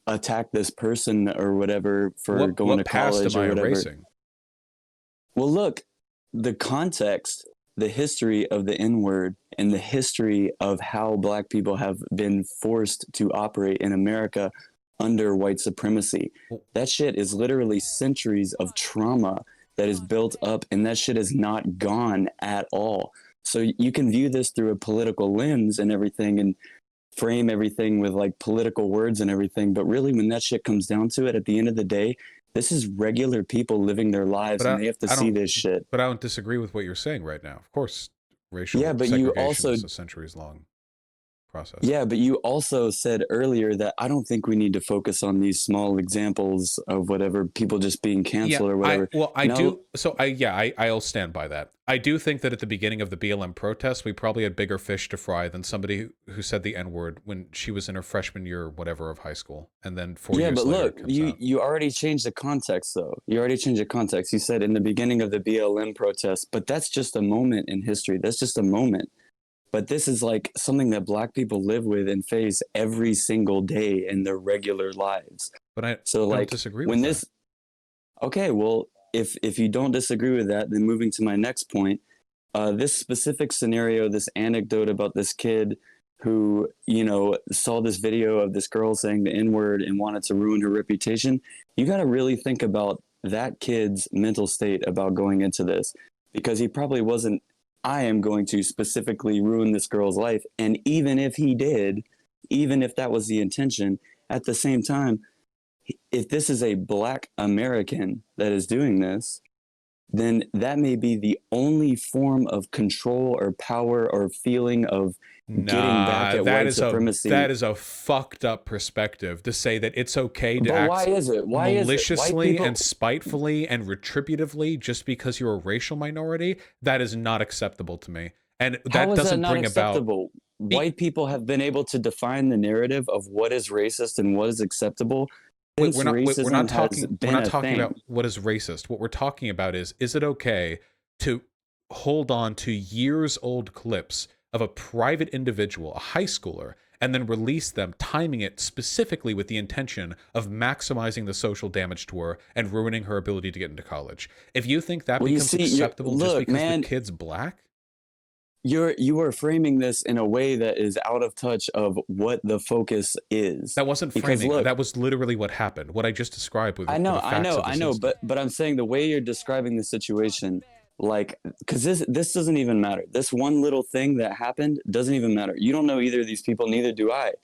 attack this person or whatever for going to past college am or I whatever. erasing? Well, look, the context, the history of the N-word and the history of how black people have been forced to operate in America under white supremacy. That shit is literally centuries of trauma that is built up, and that shit is not gone at all. So you can view this through a political lens and everything and frame everything with like political words and everything. But really, when that shit comes down to it, at the end of the day, this is regular people living their lives, But and they have to see this shit. But I don't disagree with what you're saying right now. Of course, racial Yeah, but you segregation also is a centuries-long process. Yeah, but you also said earlier that I don't think we need to focus on these small examples of whatever people just being canceled or whatever. I'll stand by that. I do think that at the beginning of the BLM protests, we probably had bigger fish to fry than somebody who said the N-word when she was in her freshman year or whatever of high school, and then 4 years later. Yeah, but look, it comes out. you already changed the context, though. You already changed the context. You said in the beginning of the BLM protests, but that's just a moment in history. That's just a moment. But this is like something that black people live with and face every single day in their regular lives. But I don't disagree with that. Okay, well, if you don't disagree with that, then moving to my next point, this specific scenario, this anecdote about this kid who, you know, saw this video of this girl saying the N-word and wanted to ruin her reputation, you got to really think about that kid's mental state about going into this, because he probably wasn't, I am going to specifically ruin this girl's life. And even if he did, even if that was the intention, at the same time, if this is a Black American that is doing this, then that may be the only form of control or power or feeling of getting back at white supremacy. That is a fucked up perspective to say that it's okay to act why is it? maliciously and spitefully and retributively just because you're a racial minority. That is not acceptable to me. And that doesn't bring about... White people have been able to define the narrative of what is racist and what is acceptable. We're not talking about what is racist. What we're talking about is it okay to hold on to years old clips of a private individual, a high schooler, and then release them, timing it specifically with the intention of maximizing the social damage to her and ruining her ability to get into college? If you think that becomes acceptable just because the kid's Black, you are framing this in a way that is out of touch of what the focus is. That wasn't framing. That was literally what happened. What I just described with I know, but I'm saying the way you're describing the situation, like, because this doesn't even matter. This one little thing that happened doesn't even matter. You don't know either of these people, neither do I.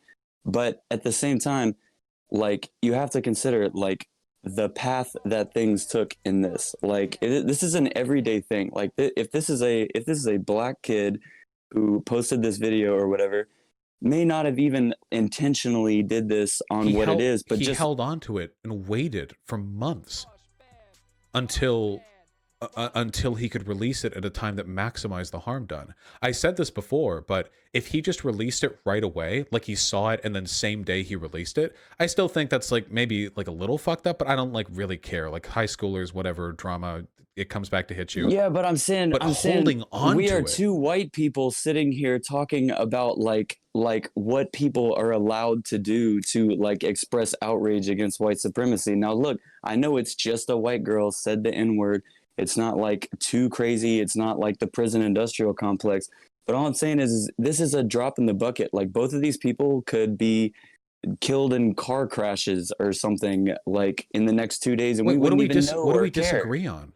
But at the same time, like, you have to consider, like, the path that things took in this. Like, this is an everyday thing. Like, if this is a Black kid who posted this video or whatever, may not have even intentionally did this on it is, but he held on to it and waited for months until he could release it at a time that maximized the harm done. I said this before, but if he just released it right away, like he saw it and then same day he released it, I still think that's like maybe like a little fucked up, but I don't like really care. Like high schoolers, whatever, drama, it comes back to hit you. Yeah, but I'm saying holding on we to are it. Two white people sitting here talking about like what people are allowed to do to like express outrage against white supremacy. Now look, I know it's just a white girl said the N-word. It's not like too crazy. It's not like the prison industrial complex. But all I'm saying is this is a drop in the bucket. Like both of these people could be killed in car crashes or something like in the next 2 days. And we wouldn't even know. What do we disagree on?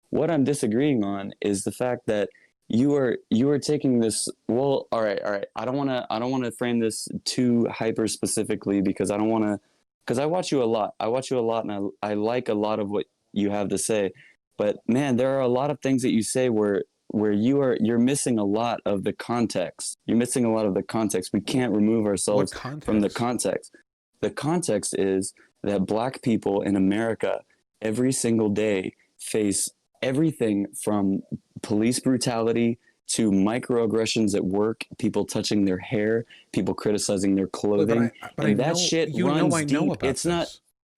What I'm disagreeing on is the fact that you are taking this. Well, all right. I don't want to frame this too hyper specifically because I don't want to, because I watch you a lot. And I like a lot of what you have to say. But man, there are a lot of things that you say where you're missing a lot of the context. You're missing a lot of the context. We can't remove ourselves from the context. The context is that Black people in America every single day face everything from police brutality to microaggressions at work, people touching their hair, people criticizing their clothing. And that shit runs deep. It's not.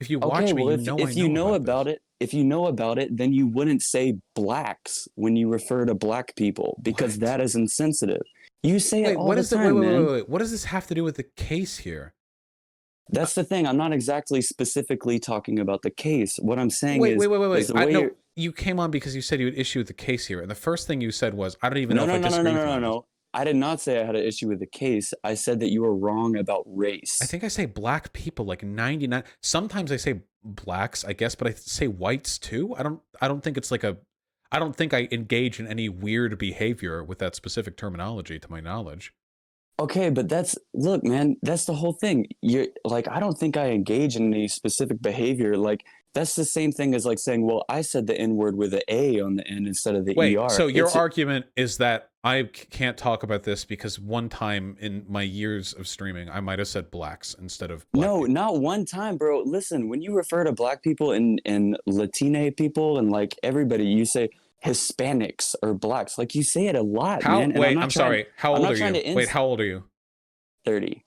If you watch me, if you know about it, if you know about it, then you wouldn't say Blacks when you refer to Black people because that is insensitive. You say it all the time, man. Wait. What does this have to do with the case here? That's the thing. I'm not exactly specifically talking about the case. What I'm saying is... Wait. You came on because you said you had issue with the case here. And the first thing you said was, I don't even know if I disagree with you. No. I did not say I had an issue with the case. I said that you were wrong about race. I think I say Black people like 99. Sometimes I say Blacks, I guess, but I say whites too. I don't think it's like I don't think I engage in any weird behavior with that specific terminology to my knowledge. Okay, but look, man, that's the whole thing. You're like, I don't think I engage in any specific behavior. Like, that's the same thing as like saying, well, I said the N-word with an A on the end instead of the ER. So your argument is that I can't talk about this because one time in my years of streaming, I might have said Blacks instead of Black people. Not one time, bro. Listen, when you refer to Black people and Latine people and like everybody, you say Hispanics or Blacks. Like you say it a lot, man. I'm sorry. How old are you? Wait, how old are you? 30.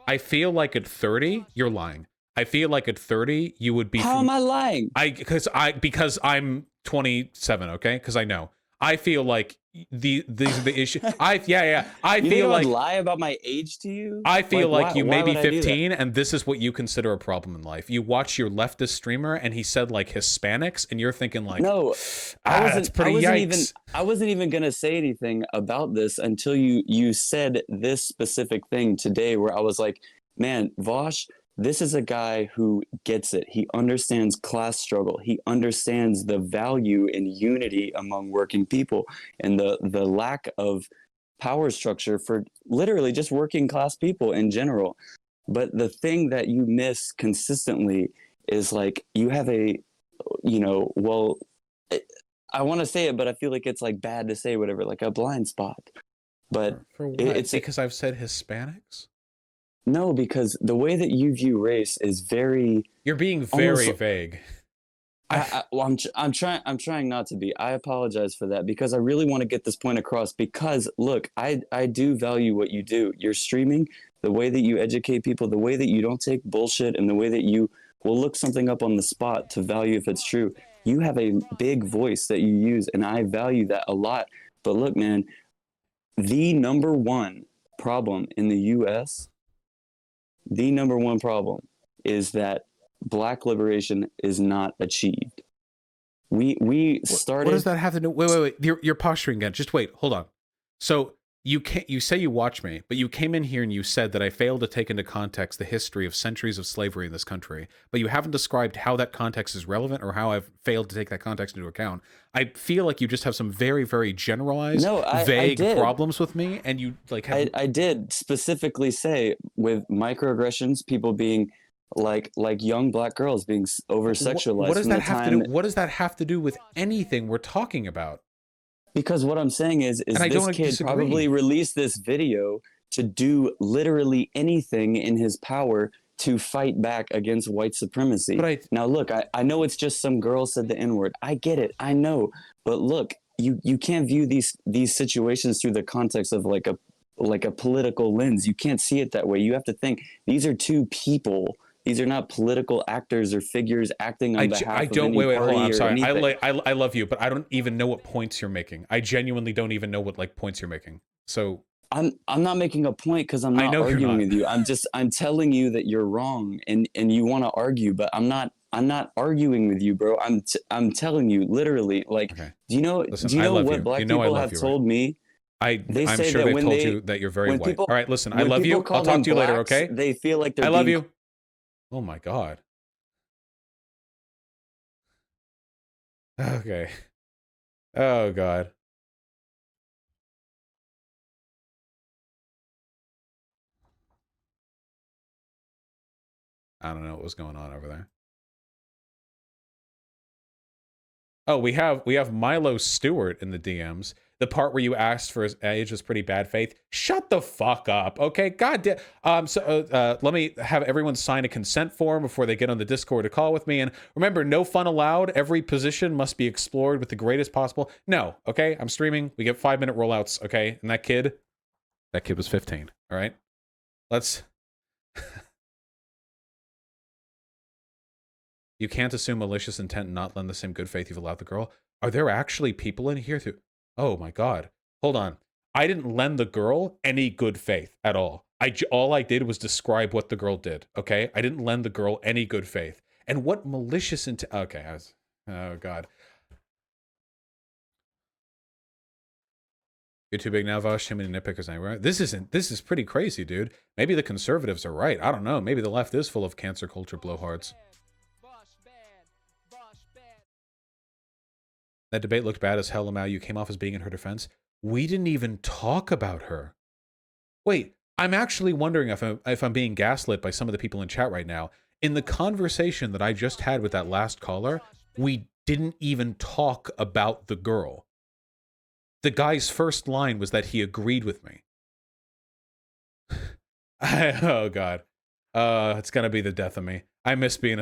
I feel like at 30, you're lying. I feel like at 30, you would be... How am I lying? Because I'm 27, okay? Because I know. I feel like these are the issues. I You think I feel would like lie about my age to you? I feel like you may why be would I do that? 15 and this is what you consider a problem in life. You watch your leftist streamer and he said like Hispanics and you're thinking like, No, that's pretty yikes. I wasn't even gonna say anything about this until you said this specific thing today, where I was like, man, Vaush, this is a guy who gets it. He understands class struggle. He understands the value in unity among working people and the lack of power structure for literally just working class people in general. But the thing that you miss consistently is like you have a, well, I want to say it, but I feel like it's like bad to say whatever, like a blind spot. But For what? it's because I've said Hispanics? no, because the way that you view race is very. You're being very almost, vague. I'm trying not to be. I apologize for that because I really want to get this point across. Because look, I do value what you do. You're streaming, the way that you educate people, the way that you don't take bullshit, and the way that you will look something up on the spot to value if it's true. You have a big voice that you use, and I value that a lot. But look, man, the number one problem in the U.S. The number one problem is that Black liberation is not achieved. We started. What does that have to do? Wait. You're posturing again. Just wait. Hold on. So you say you watch me, but you came in here and you said that I failed to take into context the history of centuries of slavery in this country, but you haven't described how that context is relevant or how I've failed to take that context into account. I feel like you just have some very, very generalized, vague problems with me, and you like have... I did specifically say with microaggressions, people being like young Black girls being over sexualized. What does that have to do? What does that have to do with anything we're talking about? Because what I'm saying is this kid probably released this video to do literally anything in his power to fight back against white supremacy. Now, look, I know it's just some girl said the N-word. I get it. I know. But look, you can't view these situations through the context of like a political lens. You can't see it that way. You have to think these are two people. These are not political actors or figures acting on behalf of any party. Wait, hold on. I'm sorry. Anything. I love you, but I don't even know what points you're making. I genuinely don't even know what like points you're making. So I'm not making a point because I'm not arguing with you. I'm telling you that you're wrong and you want to argue, but I'm not arguing with you, bro. I'm telling you literally, like, okay. Do you know what Black people have told me? I'm sure they've told you that you're very white. All right, listen, I love you. I'll talk to you later, okay? They feel like they're I love you. Oh my God. Okay. Oh God. I don't know what was going on over there. Oh, we have Milo Stewart in the DMs. The part where you asked for his age was pretty bad faith. Shut the fuck up, okay? God damn. Let me have everyone sign a consent form before they get on the Discord to call with me. And remember, no fun allowed. Every position must be explored with the greatest possible. No, okay? I'm streaming. We get 5-minute rollouts, okay? And that kid was 15. All right, let's. You can't assume malicious intent and not lend the same good faith you've allowed the girl. Are there actually people in here who... Oh my God. Hold on. I didn't lend the girl any good faith at all. All I did was describe what the girl did, okay? I didn't lend the girl any good faith. And what malicious intent... Okay, oh God. You're too big now, Vaush. Too many nitpickers anywhere. This is pretty crazy, dude. Maybe the conservatives are right. I don't know. Maybe the left is full of cancer culture blowhards. That debate looked bad as hell, Lamau. You came off as being in her defense. We didn't even talk about her. Wait, I'm actually wondering if I'm being gaslit by some of the people in chat right now. In the conversation that I just had with that last caller, we didn't even talk about the girl. The guy's first line was that he agreed with me. Oh God, it's gonna be the death of me. I miss being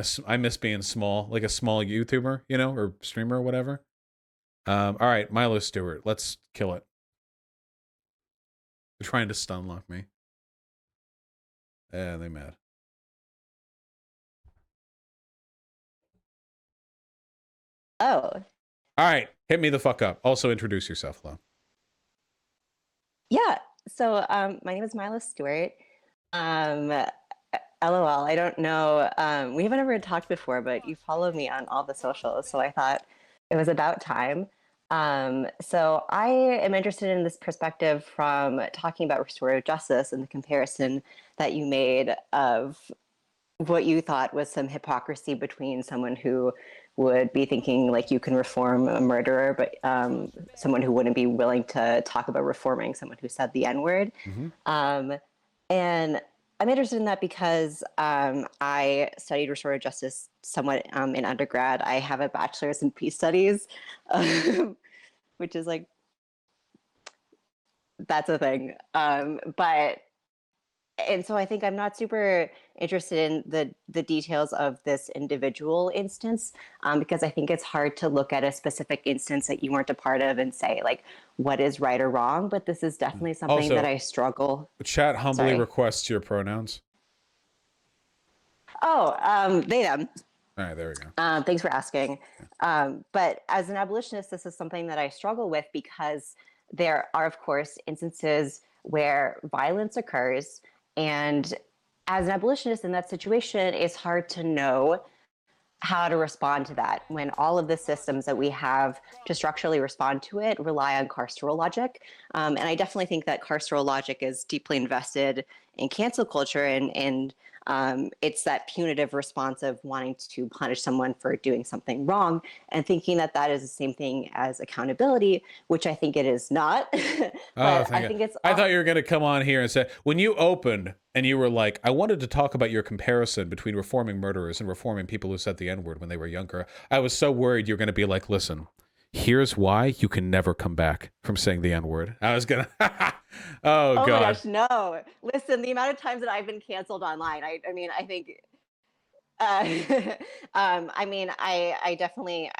small, like a small YouTuber, you know, or streamer or whatever. All right, Milo Stewart, let's kill it. They're trying to stun lock me. Yeah, they mad. Oh. All All right, hit me the fuck up. Also, introduce yourself, Lo. Yeah. So my name is Mila Stewart. Um, LOL. I don't know. We haven't ever talked before, but you follow me on all the socials, so I thought it was about time. So I am interested in this perspective from talking about restorative justice and the comparison that you made of what you thought was some hypocrisy between someone who would be thinking like you can reform a murderer, but someone who wouldn't be willing to talk about reforming someone who said the N word. And I'm interested in that because I studied restorative justice somewhat in undergrad. I have a bachelor's in peace studies, which is like, that's a thing. And so I think I'm not super interested in the details of this individual instance because I think it's hard to look at a specific instance that you weren't a part of and say like what is right or wrong. But this is definitely something Also, that I struggle. Chat humbly Sorry. requests your pronouns. Oh, they them. All right, there we go. Thanks for asking. But as an abolitionist, this is something that I struggle with because there are, of course, instances where violence occurs. And as an abolitionist in that situation, it's hard to know how to respond to that when all of the systems that we have to structurally respond to it rely on carceral logic. And I definitely think that carceral logic is deeply invested in cancel culture and it's that punitive response of wanting to punish someone for doing something wrong and thinking that that is the same thing as accountability, which I think it is not. But I think it's. I thought you were going to come on here and say, when you opened and you were like, I wanted to talk about your comparison between reforming murderers and reforming people who said the N-word when they were younger. I was so worried you were going to be like, listen, here's why you can never come back from saying the N-word. I was going to... Oh, God. My gosh, no. Listen, the amount of times that I've been canceled online, I mean, I think, I mean, I definitely,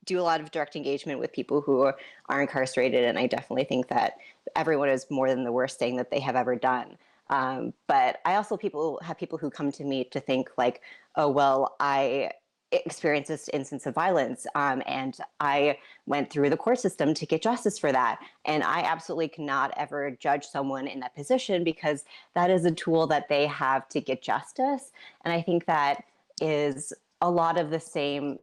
do a lot of direct engagement with people who are incarcerated. And I definitely think that everyone is more than the worst thing that they have ever done. But I also have people who come to me to think like, oh, well, I experienced this instance of violence and I went through the court system to get justice for that. And I absolutely cannot ever judge someone in that position because that is a tool that they have to get justice. And I think that is a lot of the same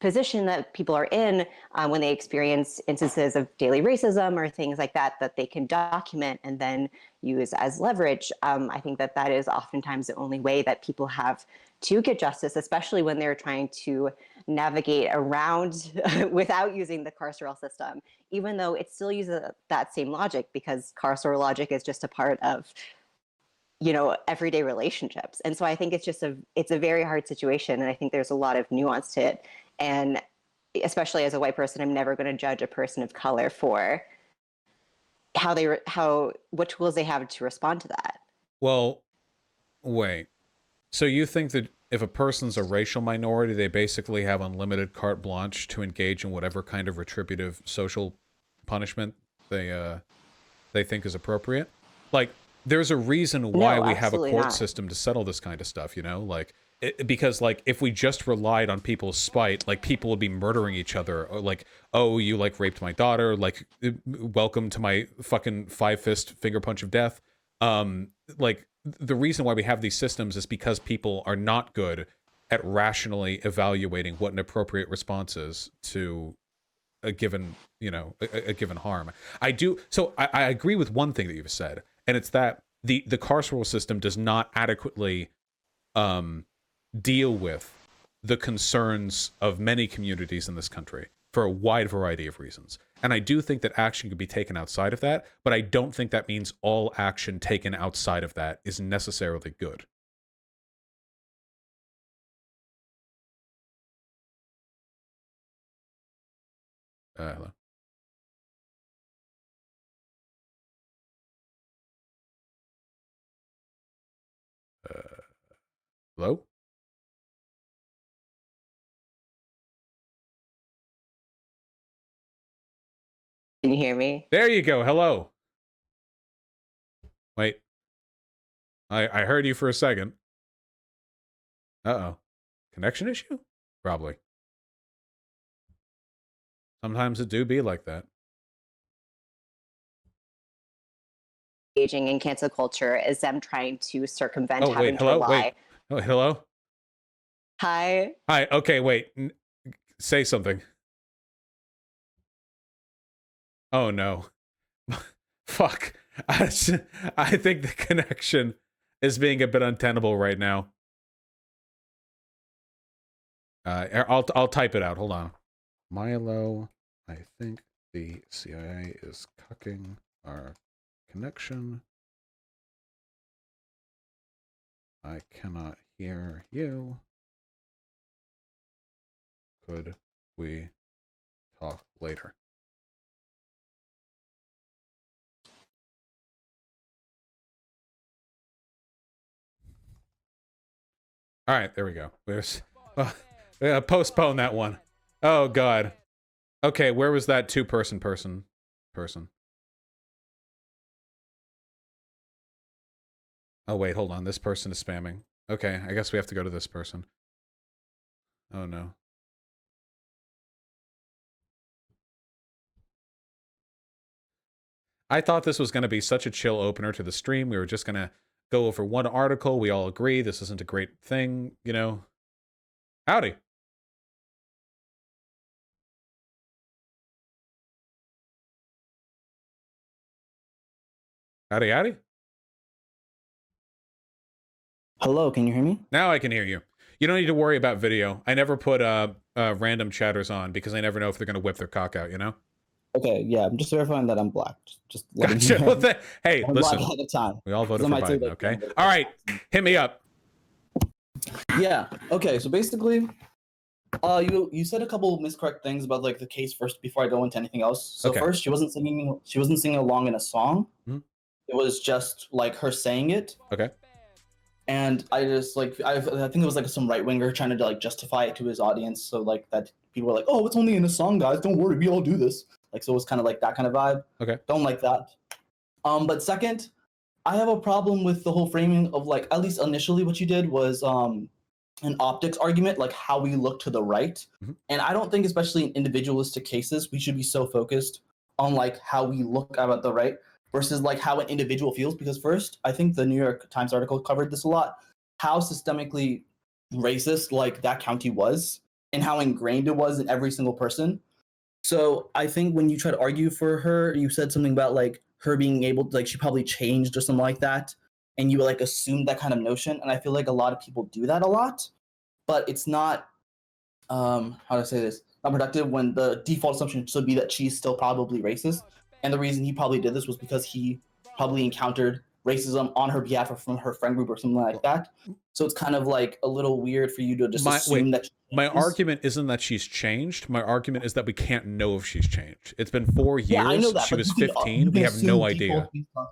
position that people are in when they experience instances of daily racism or things like that that they can document and then use as leverage. I think that that is oftentimes the only way that people have to get justice, especially when they're trying to navigate around without using the carceral system, even though it still uses that same logic because carceral logic is just a part of everyday relationships. And so I think it's a very hard situation. And I think there's a lot of nuance to it. And especially as a white person, I'm never going to judge a person of color for what tools they have to respond to that. Well, wait. So you think that if a person's a racial minority, they basically have unlimited carte blanche to engage in whatever kind of retributive social punishment they think is appropriate? Like, there's a reason why we have a court system to settle this kind of stuff, like because like if we just relied on people's spite, like people would be murdering each other, or like, oh, you like raped my daughter, like welcome to my fucking 5-fist finger punch of death. Like the reason why we have these systems is because people are not good at rationally evaluating what an appropriate response is to a given, a given harm. I agree with one thing that you've said, and it's that the carceral system does not adequately deal with the concerns of many communities in this country for a wide variety of reasons. And I do think that action could be taken outside of that, but I don't think that means all action taken outside of that is necessarily good. Hello. Hello? Can you hear me? There you go. Hello. Wait. I heard you for a second. Uh-oh. Connection issue? Probably. Sometimes it do be like that. Engaging in cancel culture is them trying to circumvent Oh, having wait, hello? to lie. Wait. Oh, hello? Hi. Hi, okay, wait. Say something. Oh, no. Fuck. I think the connection is being a bit untenable right now. I'll type it out. Hold on. Milo, I think the CIA is cucking our connection. I cannot hear you. Could we talk later? All right, there we go. Postpone that one. Oh, God. Okay, where was that two-person person? Oh, wait, hold on. This person is spamming. Okay, I guess we have to go to this person. Oh, no. I thought this was going to be such a chill opener to the stream. We were just going to go over one article. We all agree this isn't a great thing, you know. Howdy. Howdy, howdy. Hello, can you hear me? Now I can hear you. You don't need to worry about video. I never put random chatters on because I never know if they're going to whip their cock out, you know? Okay, yeah, I'm just verifying that I'm black. Just letting you Gotcha. know. Well, hey, I'm listen. black ahead of time. We all voted I for might take Biden, that okay? down. All right, hit me up. Yeah. Okay. So basically, you said a couple of miscorrect things about like the case first before I go into anything else. So Okay. first, she wasn't singing along in a song. Hmm. It was just like her saying it. Okay. And I just like I think it was like some right winger trying to like justify it to his audience. So like that people were like, oh, it's only in a song, guys. Don't worry, we all do this. Like so, it was kind of like that kind of vibe. Okay. Don't like that. But second, I have a problem with the whole framing of like at least initially what you did was an optics argument, like how we look to the right. Mm-hmm. And I don't think, especially in individualistic cases, we should be so focused on like how we look about the right versus like how an individual feels. Because first, I think the New York Times article covered this a lot, how systemically racist like that county was and how ingrained it was in every single person. So I think when you try to argue for her, you said something about like her being able to like she probably changed or something like that, and you like assumed that kind of notion. And I feel like a lot of people do that a lot, but it's not how to say this, not productive when the default assumption should be that she's still probably racist. And the reason he probably did this was because he probably encountered racism on her behalf or from her friend group or something like that. So it's kind of like a little weird for you to just assume that. My argument isn't that she's changed. My argument is that we can't know if she's changed. It's been 4 years. Yeah, I know that, she but was you can- 15. you We can have assume no default idea. based on-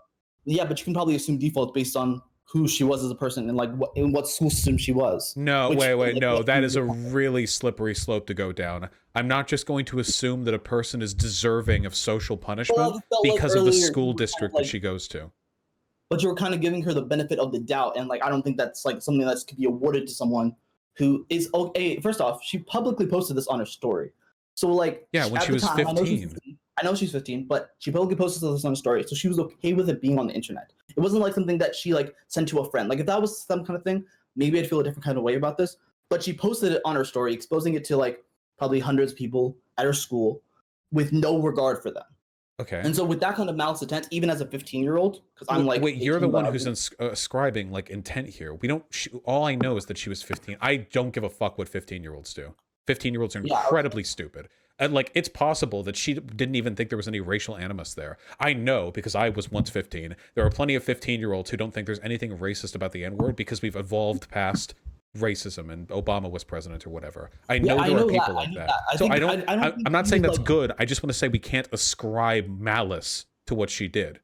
yeah, but you can probably assume default based on who she was as a person and like what school system she was. No, Which- wait, no. like, That is a really slippery slope to go down. I'm not just going to assume that a person is deserving of social punishment Well, I felt like because of the earlier you school were kind of district like- that she goes to. But you were kind of giving her the benefit of the doubt, and like I don't think that's like something that could be awarded to someone who is okay. First off, she publicly posted this on her story, so like Yeah, when at she the was time, 15. I know she's 15, but she publicly posted this on her story, so she was okay with it being on the internet. It wasn't like something that she like sent to a friend. Like if that was some kind of thing, maybe I'd feel a different kind of way about this. But she posted it on her story, exposing it to like probably hundreds of people at her school with no regard for them. Okay. And so with that kind of malice intent, even as a 15-year-old, because I'm like, wait, you're the 18, one but- who's ascribing like intent here. We don't. All I know is that she was 15. I don't give a fuck what 15-year-olds do. 15-year-olds are incredibly stupid. And like, it's possible that she didn't even think there was any racial animus there. I know because I was once 15. There are plenty of 15-year-olds who don't think there's anything racist about the N-word because we've evolved past racism and Obama was president or whatever. I know there are people like that. So I'm not saying that's good. I just want to say we can't ascribe malice to what she did.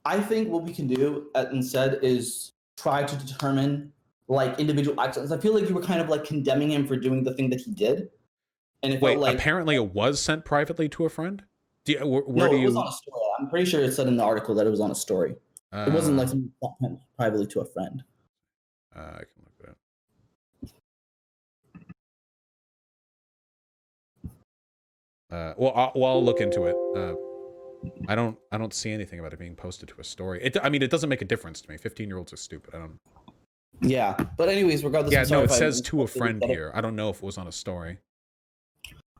I think what we can do instead is try to determine like individual actions. I feel like you were kind of like condemning him for doing the thing that he did. And it Wait, felt like apparently it was sent privately to a friend? Where no, do it you... was on a story. I'm pretty sure it said in the article that it was on a story. It wasn't like something sent privately to a friend. I can look it up. I'll look into it. I don't see anything about it being posted to a story. I mean, it doesn't make a difference to me. 15-year-olds are stupid. I don't. Yeah, but anyways, regardless. Yeah, I'm sorry no, it if I says to a insulted friend you, but here. I don't know if it was on a story.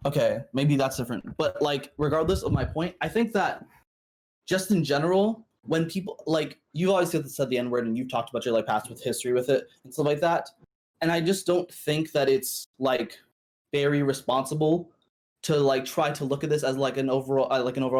okay, maybe that's different. But like, regardless of my point, I think that just in general, when people like you always said the N word, and you've talked about your like past with history with it and stuff like that, and I just don't think that it's like very responsible to like try to look at this as like an overall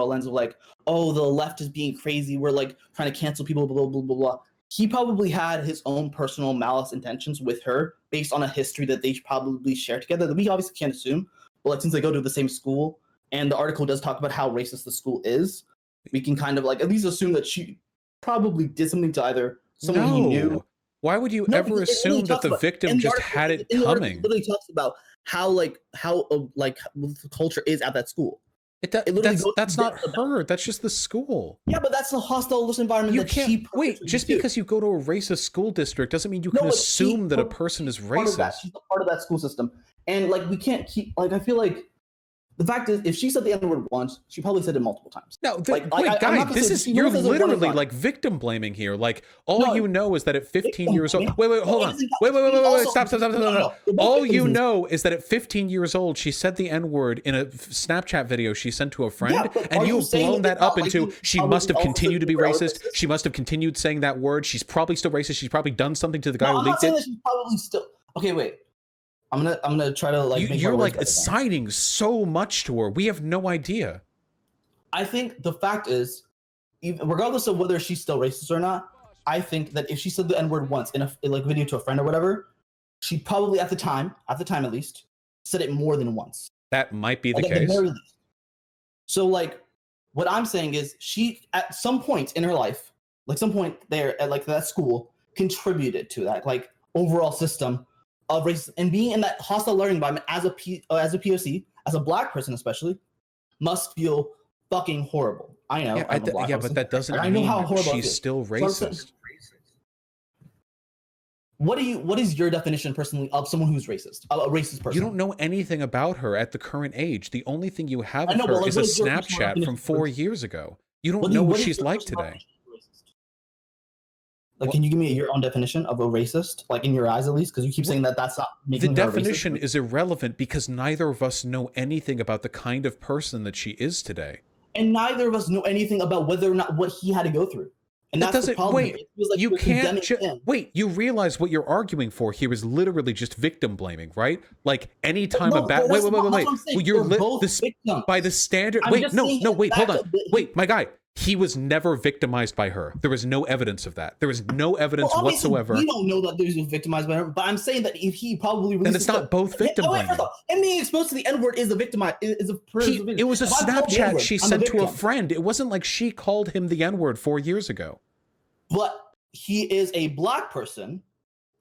lens of like, oh, the left is being crazy, we're like trying to cancel people, blah blah blah blah. He probably had his own personal malice intentions with her based on a history that they probably share together that we obviously can't assume. But like since they go to the same school, and the article does talk about how racist the school is, we can kind of like at least assume that she probably did something to either someone he knew. Why would you No, ever because it assume literally that talks the about- victim in the just article- had it in the article, coming? It literally talks about how the culture is at that school. literally goes That's to not depth about her. That's just the school. Yeah, but that's the hostile environment You that she can't wait. purposely Just do. because you go to a racist school district doesn't mean you No, can but assume that a she- person is part of that. racist. She's a part of that school system, and like we can't keep like I feel like the fact is if she said the N-word once, she probably said it multiple times. No, Like, wait, I'm not guy, gonna this say- is she you're knows there's a one literally line. like victim blaming here. Like all No, you know is that at 15 years old. blaming? Wait, hold No, on. it isn't that. Wait, Also- stop. no. They're both All you victims. know is that at 15 years old, she said the N-word in a Snapchat video she sent to a friend, Yeah, but and are you you've saying blown that that up like, into you she probably must have also continued to be said they were racist. racist? She must have continued saying that word. She's probably still racist. She's probably done something to the guy No, who I'm not leaked saying it. that she's probably still. Okay, wait. I'm gonna try to like. make You're my words like better then. assigning so much to her. We have no idea. I think the fact is, regardless of whether she's still racist or not, I think that if she said the N-word once in a like video to a friend or whatever, she probably at the time at least, said it more than once. That might be the Like, at case. very least. So like, what I'm saying is, she at some point in her life, like some point there at like that school, contributed to that like overall system of racism and being in that hostile learning environment as a POC, as a black person especially, must feel fucking horrible. I know. I'm a black Yeah, person. but that doesn't I know mean how horrible it she's is. still So I'm saying- racist. What is your definition personally of someone who's racist? A racist person. You don't know anything about her at the current age. The only thing you have I of know, her but, like, is a what is your personal Snapchat from definition of 4 racist? years ago. You don't What know what is she's your like personal today. definition of racist? Like, can you give me your own definition of a racist, like in your eyes at least? Because you keep saying that that's not The making her a racist. definition is irrelevant because neither of us know anything about the kind of person that she is today. And neither of us know anything about whether or not what he had to go through. And That that's the doesn't problem. wait. It feels like You you're can't condemning him. wait. You realize what you're arguing for here is literally just victim blaming, right? Like anytime No, a bad but wait, that's not- that's what I'm saying. Well, you're They're both this victims. by the standard. I'm Wait, just no, saying no, the wait, hold fact on. that Wait, my guy. He was never victimized by her. There is no evidence of that. There is no evidence Well, obviously, whatsoever. We don't know that there's a victimized by her, but I'm saying that if he probably Then it's not both victim Oh, wait, first blaming. off, him being exposed to the N-word is a victimized is a It was a If I'm called the Snapchat N-word, she I'm sent to a victim. friend. It wasn't like she called him the N-word 4 years ago. But he is a black person,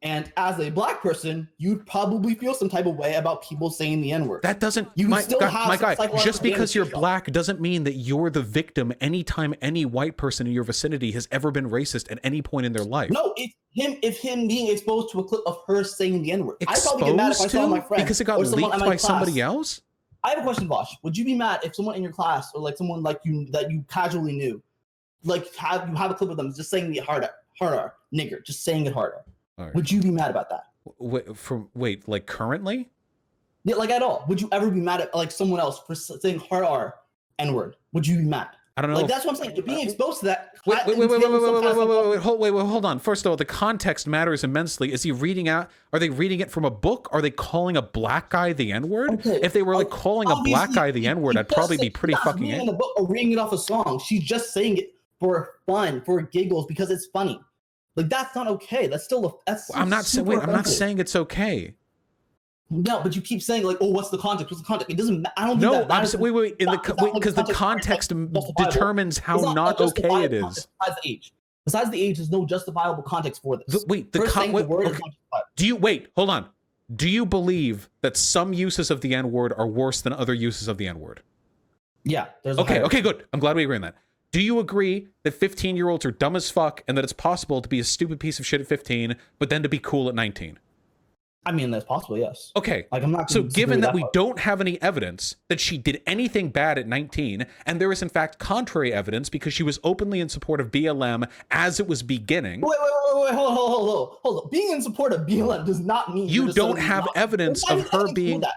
and as a black person, you'd probably feel some type of way about people saying the N-word. That doesn't, You my still guy, have my some guy, psychological just because damage you're to yourself. black doesn't mean that you're the victim anytime any white person in your vicinity has ever been racist at any point in their life. No, it's him. If him being exposed to a clip of her saying the N-word, I'd probably get mad if I Exposed saw my to? friend Because it got or someone leaked in my by class. somebody else? I have a question, Vaush. Would you be mad if someone in your class or like someone like you that you casually knew, like have a clip of them just saying the harder, nigger, just saying it harder? All right. Would you be mad about that? Wait, like currently? Yeah, like at all? Would you ever be mad at like someone else for saying hard R N-word? Would you be mad? I don't know. Like if- that's what I'm saying. You're being exposed to that. Wait, entails some kind of hold on. First of all, the context matters immensely. Is he reading out? Are they reading it from a book? Are they calling a black guy the N-word? Okay, If they were like calling a black obviously, guy the N-word, I'd probably be pretty she's not fucking reading angry. the book or reading it off a song. She's just saying it for fun, for giggles, because it's funny. Like that's not okay. That's still that's. I'm not saying. super Wait, I'm not offensive. saying it's okay. No, but you keep saying like, oh, what's the context? What's the context? It doesn't. I don't. No, think that I'm matters. saying, wait. It's not- Because the context justifiable. determines how It's not okay justifiable it is. context Besides the age. Besides the age, there's no justifiable context for this. The First saying the word is okay. not justifiable. Do you wait? Hold on. Do you believe that some uses of the N-word are worse than other uses of the N-word? Yeah, there's a Okay, hierarchy. okay, good. I'm glad we agree on that. Do you agree that 15-year-olds are dumb as fuck and that it's possible to be a stupid piece of shit at 15, but then to be cool at 19? I mean, that's possible, yes. Okay. Like, I'm not So gonna disagree given with that we part. don't have any evidence that she did anything bad at 19, and there is in fact contrary evidence because she was openly in support of BLM as it was beginning. Wait, hold on. Being in support of BLM does not mean You you're just don't suddenly have not- evidence There's not of even her evidence to being. that.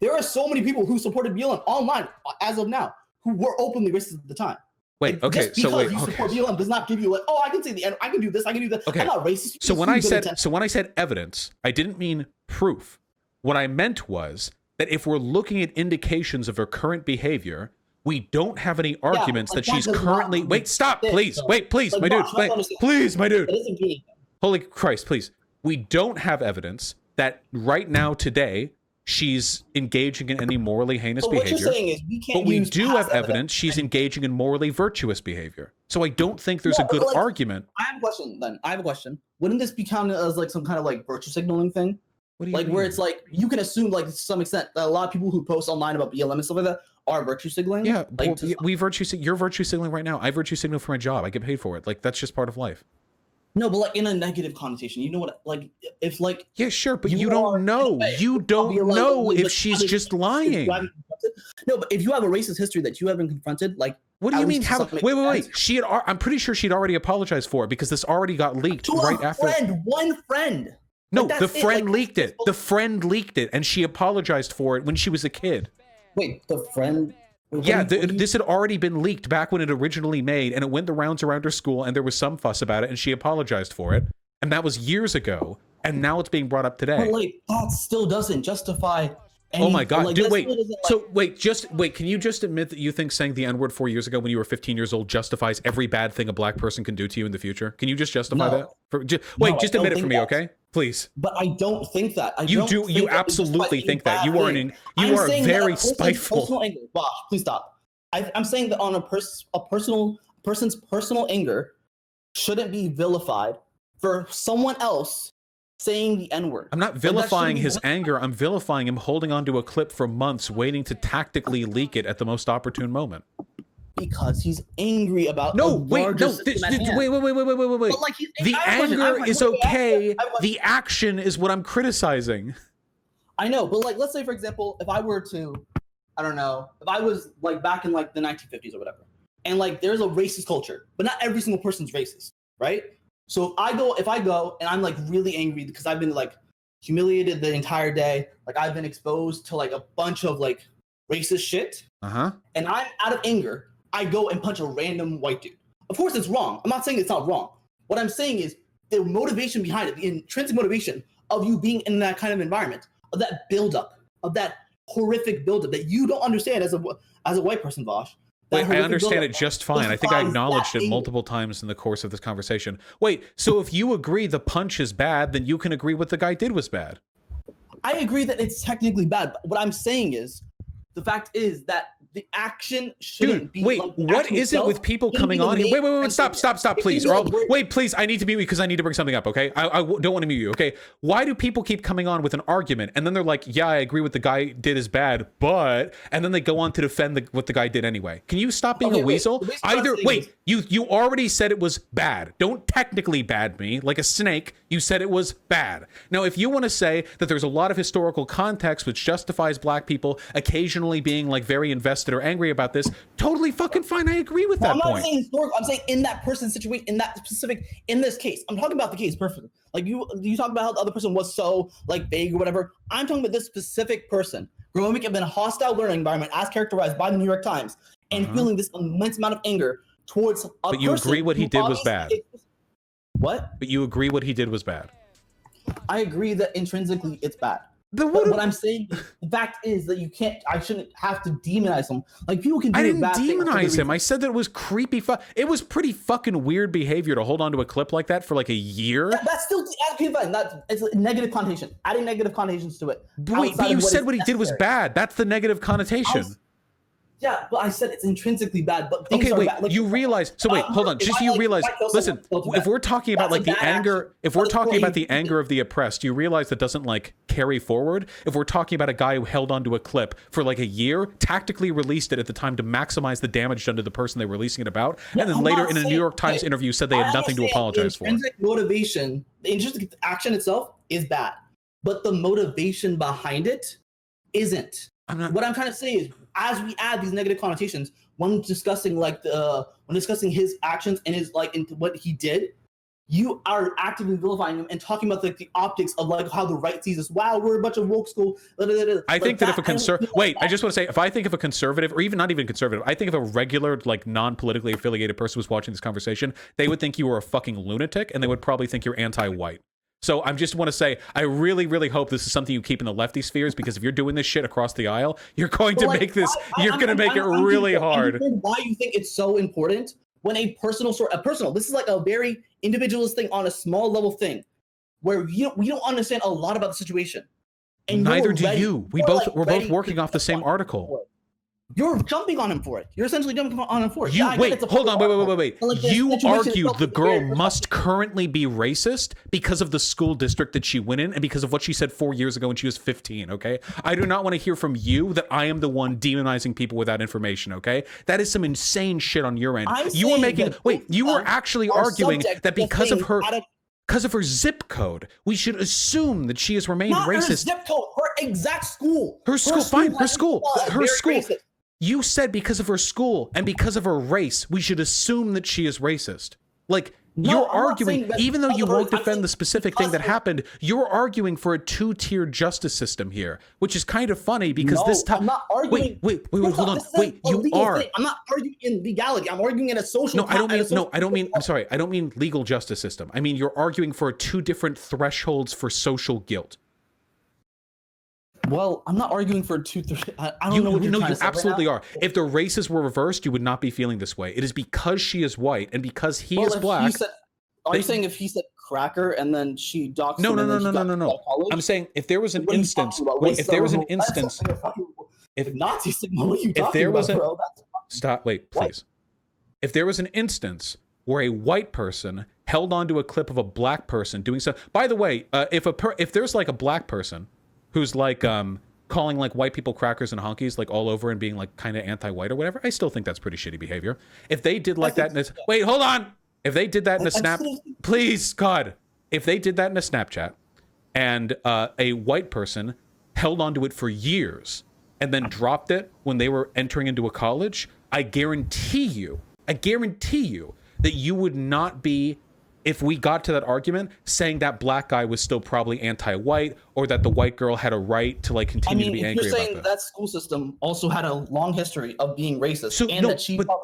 There are so many people who supported BLM online as of now who were openly racist at the time. Wait, Like, okay, just because so wait, you okay. support BLM does not give you like, oh, I can say the end, I can do this, I can do that. Okay. I'm not racist. You So just when see I good said intent. so when I said evidence, I didn't mean proof. What I meant was that if we're looking at indications of her current behavior, we don't have any arguments like that she's that does currently. not Wait, stop, fit, please. though. Wait, please, Like, my dude. Vaush, Wait, understand. please, my dude. It isn't gay. Holy Christ, please. We don't have evidence that right now, today, she's engaging in any morally heinous But what behavior. you're saying is we can't But we use do past have evidence she's engaging in morally virtuous behavior. So I don't think there's Yeah, a good but, like, argument. I have a question then. I have a question. Wouldn't this be counted as like some kind of like virtue signaling thing? What do you Like mean? where it's like you can assume like to some extent that a lot of people who post online about BLM and stuff like that are virtue signaling. Yeah, like well, we you're virtue signaling right now. I virtue signal for my job. I get paid for it. Like that's just part of life. no, but like in a negative connotation. You know what? Like if like Yeah, sure, but You you are, don't in a know. way, You don't BLM know only, if but she's other just things lying. you haven't confronted- No, but if you have a racist history that you haven't confronted, like What do at you least mean? to How? some Wait, wait, wait. extent- She had. I'm pretty sure she'd already apologized for it because this already got leaked to right a after. friend, one friend. No, Like, the that's it. friend Like, leaked that's it. The friend leaked it, and she apologized for it when she was a kid. Wait, the friend. Wait, Yeah, what do you- this had already been leaked back when it originally made, and it went the rounds around her school, and there was some fuss about it, and she apologized for it, and that was years ago, and now it's being brought up today. But like that still doesn't justify. Oh my God, like, dude! that Wait. still doesn't, like- So wait, just wait. Can you just admit that you think saying the N-word 4 years ago when you were 15 years old justifies every bad thing a black person can do to you in the future? Can you just justify No. that? Wait, No, I just don't admit it for think me, that. okay? Please. But I don't think that. You do. You absolutely think that. You are you are very spiteful. Personal anger. Wow, please stop. I'm saying that on a person's personal anger shouldn't be vilified for someone else saying the N-word. I'm not Like, that vilifying shouldn't be his anger. I'm vilifying him holding onto a clip for months, waiting to tactically leak it at the most opportune moment. because he's angry about No, a wait, larger no. system at hand. Wait. But, like, The I have a question, I have a anger question. is Wait, wait, okay. I have a- The action is what I'm criticizing. I know, but like, let's say for example, if I were to, I don't know, if I was like back in like the 1950s or whatever, and like there's a racist culture, but not every single person's racist, right? So if I go and I'm like really angry because I've been like humiliated the entire day, like I've been exposed to like a bunch of like racist shit, Uh-huh. and I'm out of anger, I go and punch a random white dude. Of course, it's wrong. I'm not saying it's not wrong. What I'm saying is the motivation behind it, the intrinsic motivation of you being in that kind of environment, of that buildup, of that horrific buildup that you don't understand as a white person, Vaush. That Wait, I horrific understand buildup it just fine. I think I justifies acknowledged that it anger. multiple times in the course of this conversation. Wait, so if you agree the punch is bad, then you can agree what the guy did was bad. I agree that it's technically bad, but what I'm saying is, the fact is that the action shouldn't Dude, be. wait, like, the what action is it itself with people shouldn't coming be the on here? main Wait, stop, If please. you Or go, wait, please, I need to mute you because I need to bring something up, okay? I don't want to mute you, okay? Why do people keep coming on with an argument and then they're like, yeah, I agree what the guy did is bad, but, and then they go on to defend what the guy did anyway? Can you stop being Okay, a wait, weasel? the reason why I'm Either, saying wait, you already said it was bad. Don't technically bad me like a snake. You said it was bad. Now, if you want to say that there's a lot of historical context which justifies black people occasionally being like very invested or angry about this, totally fucking fine. I agree with that I'm not point. saying historical. I'm saying in that person's situation, in that specific, in this case. I'm talking about the case perfectly. Like you talk about how the other person was so like vague or whatever. I'm talking about this specific person growing up in a hostile learning environment, as characterized by the New York Times, and feeling this immense amount of anger towards a But you person agree what he who did was obviously- What? But you agree what he did was bad. I agree that intrinsically it's bad. Then But what I'm saying, the fact is that you can't. I shouldn't have to demonize him. Like people can do I didn't bad things for good demonize him. reasons. I said that it was creepy. It was pretty fucking weird behavior to hold on to a clip like that for like a year. That's still okay, fine. It's a negative connotation. Adding negative connotations to it. Wait, but outside you of said is what he did was necessary. bad. That's the negative connotation. Yeah, but I said it's intrinsically bad. But things Okay, are wait. bad. Like, You realize? So wait, hold on. if Just I, you like, realize. if I kill Listen, someone, kill to if we're talking about That's like a the bad anger, action. if we're But talking about the it's anger of the oppressed, you realize that doesn't like carry forward. If we're talking about a guy who held onto a clip for like a year, tactically released it at the time to maximize the damage done to the person they were releasing it about, Yeah, and then I'm later not in a New saying- York Times okay, interview said they had I nothing to understand apologize the for. intrinsic motivation, the intrinsic action itself is bad. but the motivation behind it isn't. What I'm trying to say is, as we add these negative connotations, when discussing his actions and his into what he did, you are actively vilifying him and talking about the optics of how the right sees us. Wow, we're a bunch of woke school. I think that if a conservative, I just want to say, if I think of a conservative, or even not even conservative, I think if a regular, non-politically affiliated person was watching this conversation, they would think you were a fucking lunatic, and they would probably think you're anti-white. So I just want to say, I really, really hope this is something you keep in the lefty spheres, because if you're doing this shit across the aisle, you're going to make this, you're going to make it really hard. Why you think it's so important when a personal, this is like a very individualist thing on a small level thing, where we don't understand a lot about the situation. And neither do you. We're both working off the same article. You're jumping on him for it. You're essentially jumping on him for it. Wait, hold on, wait. You argued the girl must currently be racist because of the school district that she went in and because of what she said 4 years ago when she was 15, okay? I do not want to hear from you that I am the one demonizing people without information, okay? That is some insane shit on your end. You were actually arguing that because of her zip code, we should assume that she has remained racist. Not her zip code, her exact school. Her school. Racist. You said because of her school and because of her race, we should assume that she is racist. You're arguing, even though you won't defend the specific thing that happened, you're arguing for a two-tier justice system here, which is kind of funny because this time. I'm not arguing. Wait, hold on. Wait, you are. I'm not arguing in legality. I'm arguing in a social. I'm sorry. I don't mean legal justice system. I mean, you're arguing for two different thresholds for social guilt. Well, I'm not arguing for 2, 3. I don't know what you're trying to say. You absolutely right are. If the races were reversed, you would not be feeling this way. It is because she is white and because he is black. Are you saying if he said cracker and then she doxed him? No. I'm saying if there was an instance, if Nazi signal, what are you if talking there was about, bro? Stop. Wait, please. If there was an instance where a white person held onto a clip of a black person doing so. By the way, if there's a black person who's calling white people crackers and honkies all over and being kind of anti-white or whatever, I still think that's pretty shitty behavior. If they did that in this, wait, hold on. If they did that in a snap, please, God, if they did that in a Snapchat and a white person held onto it for years and then dropped it when they were entering into a college, I guarantee you that you would not be, if we got to that argument, saying that black guy was still probably anti-white or that the white girl had a right to continue to be angry you're saying about that. That school system also had a long history of being racist.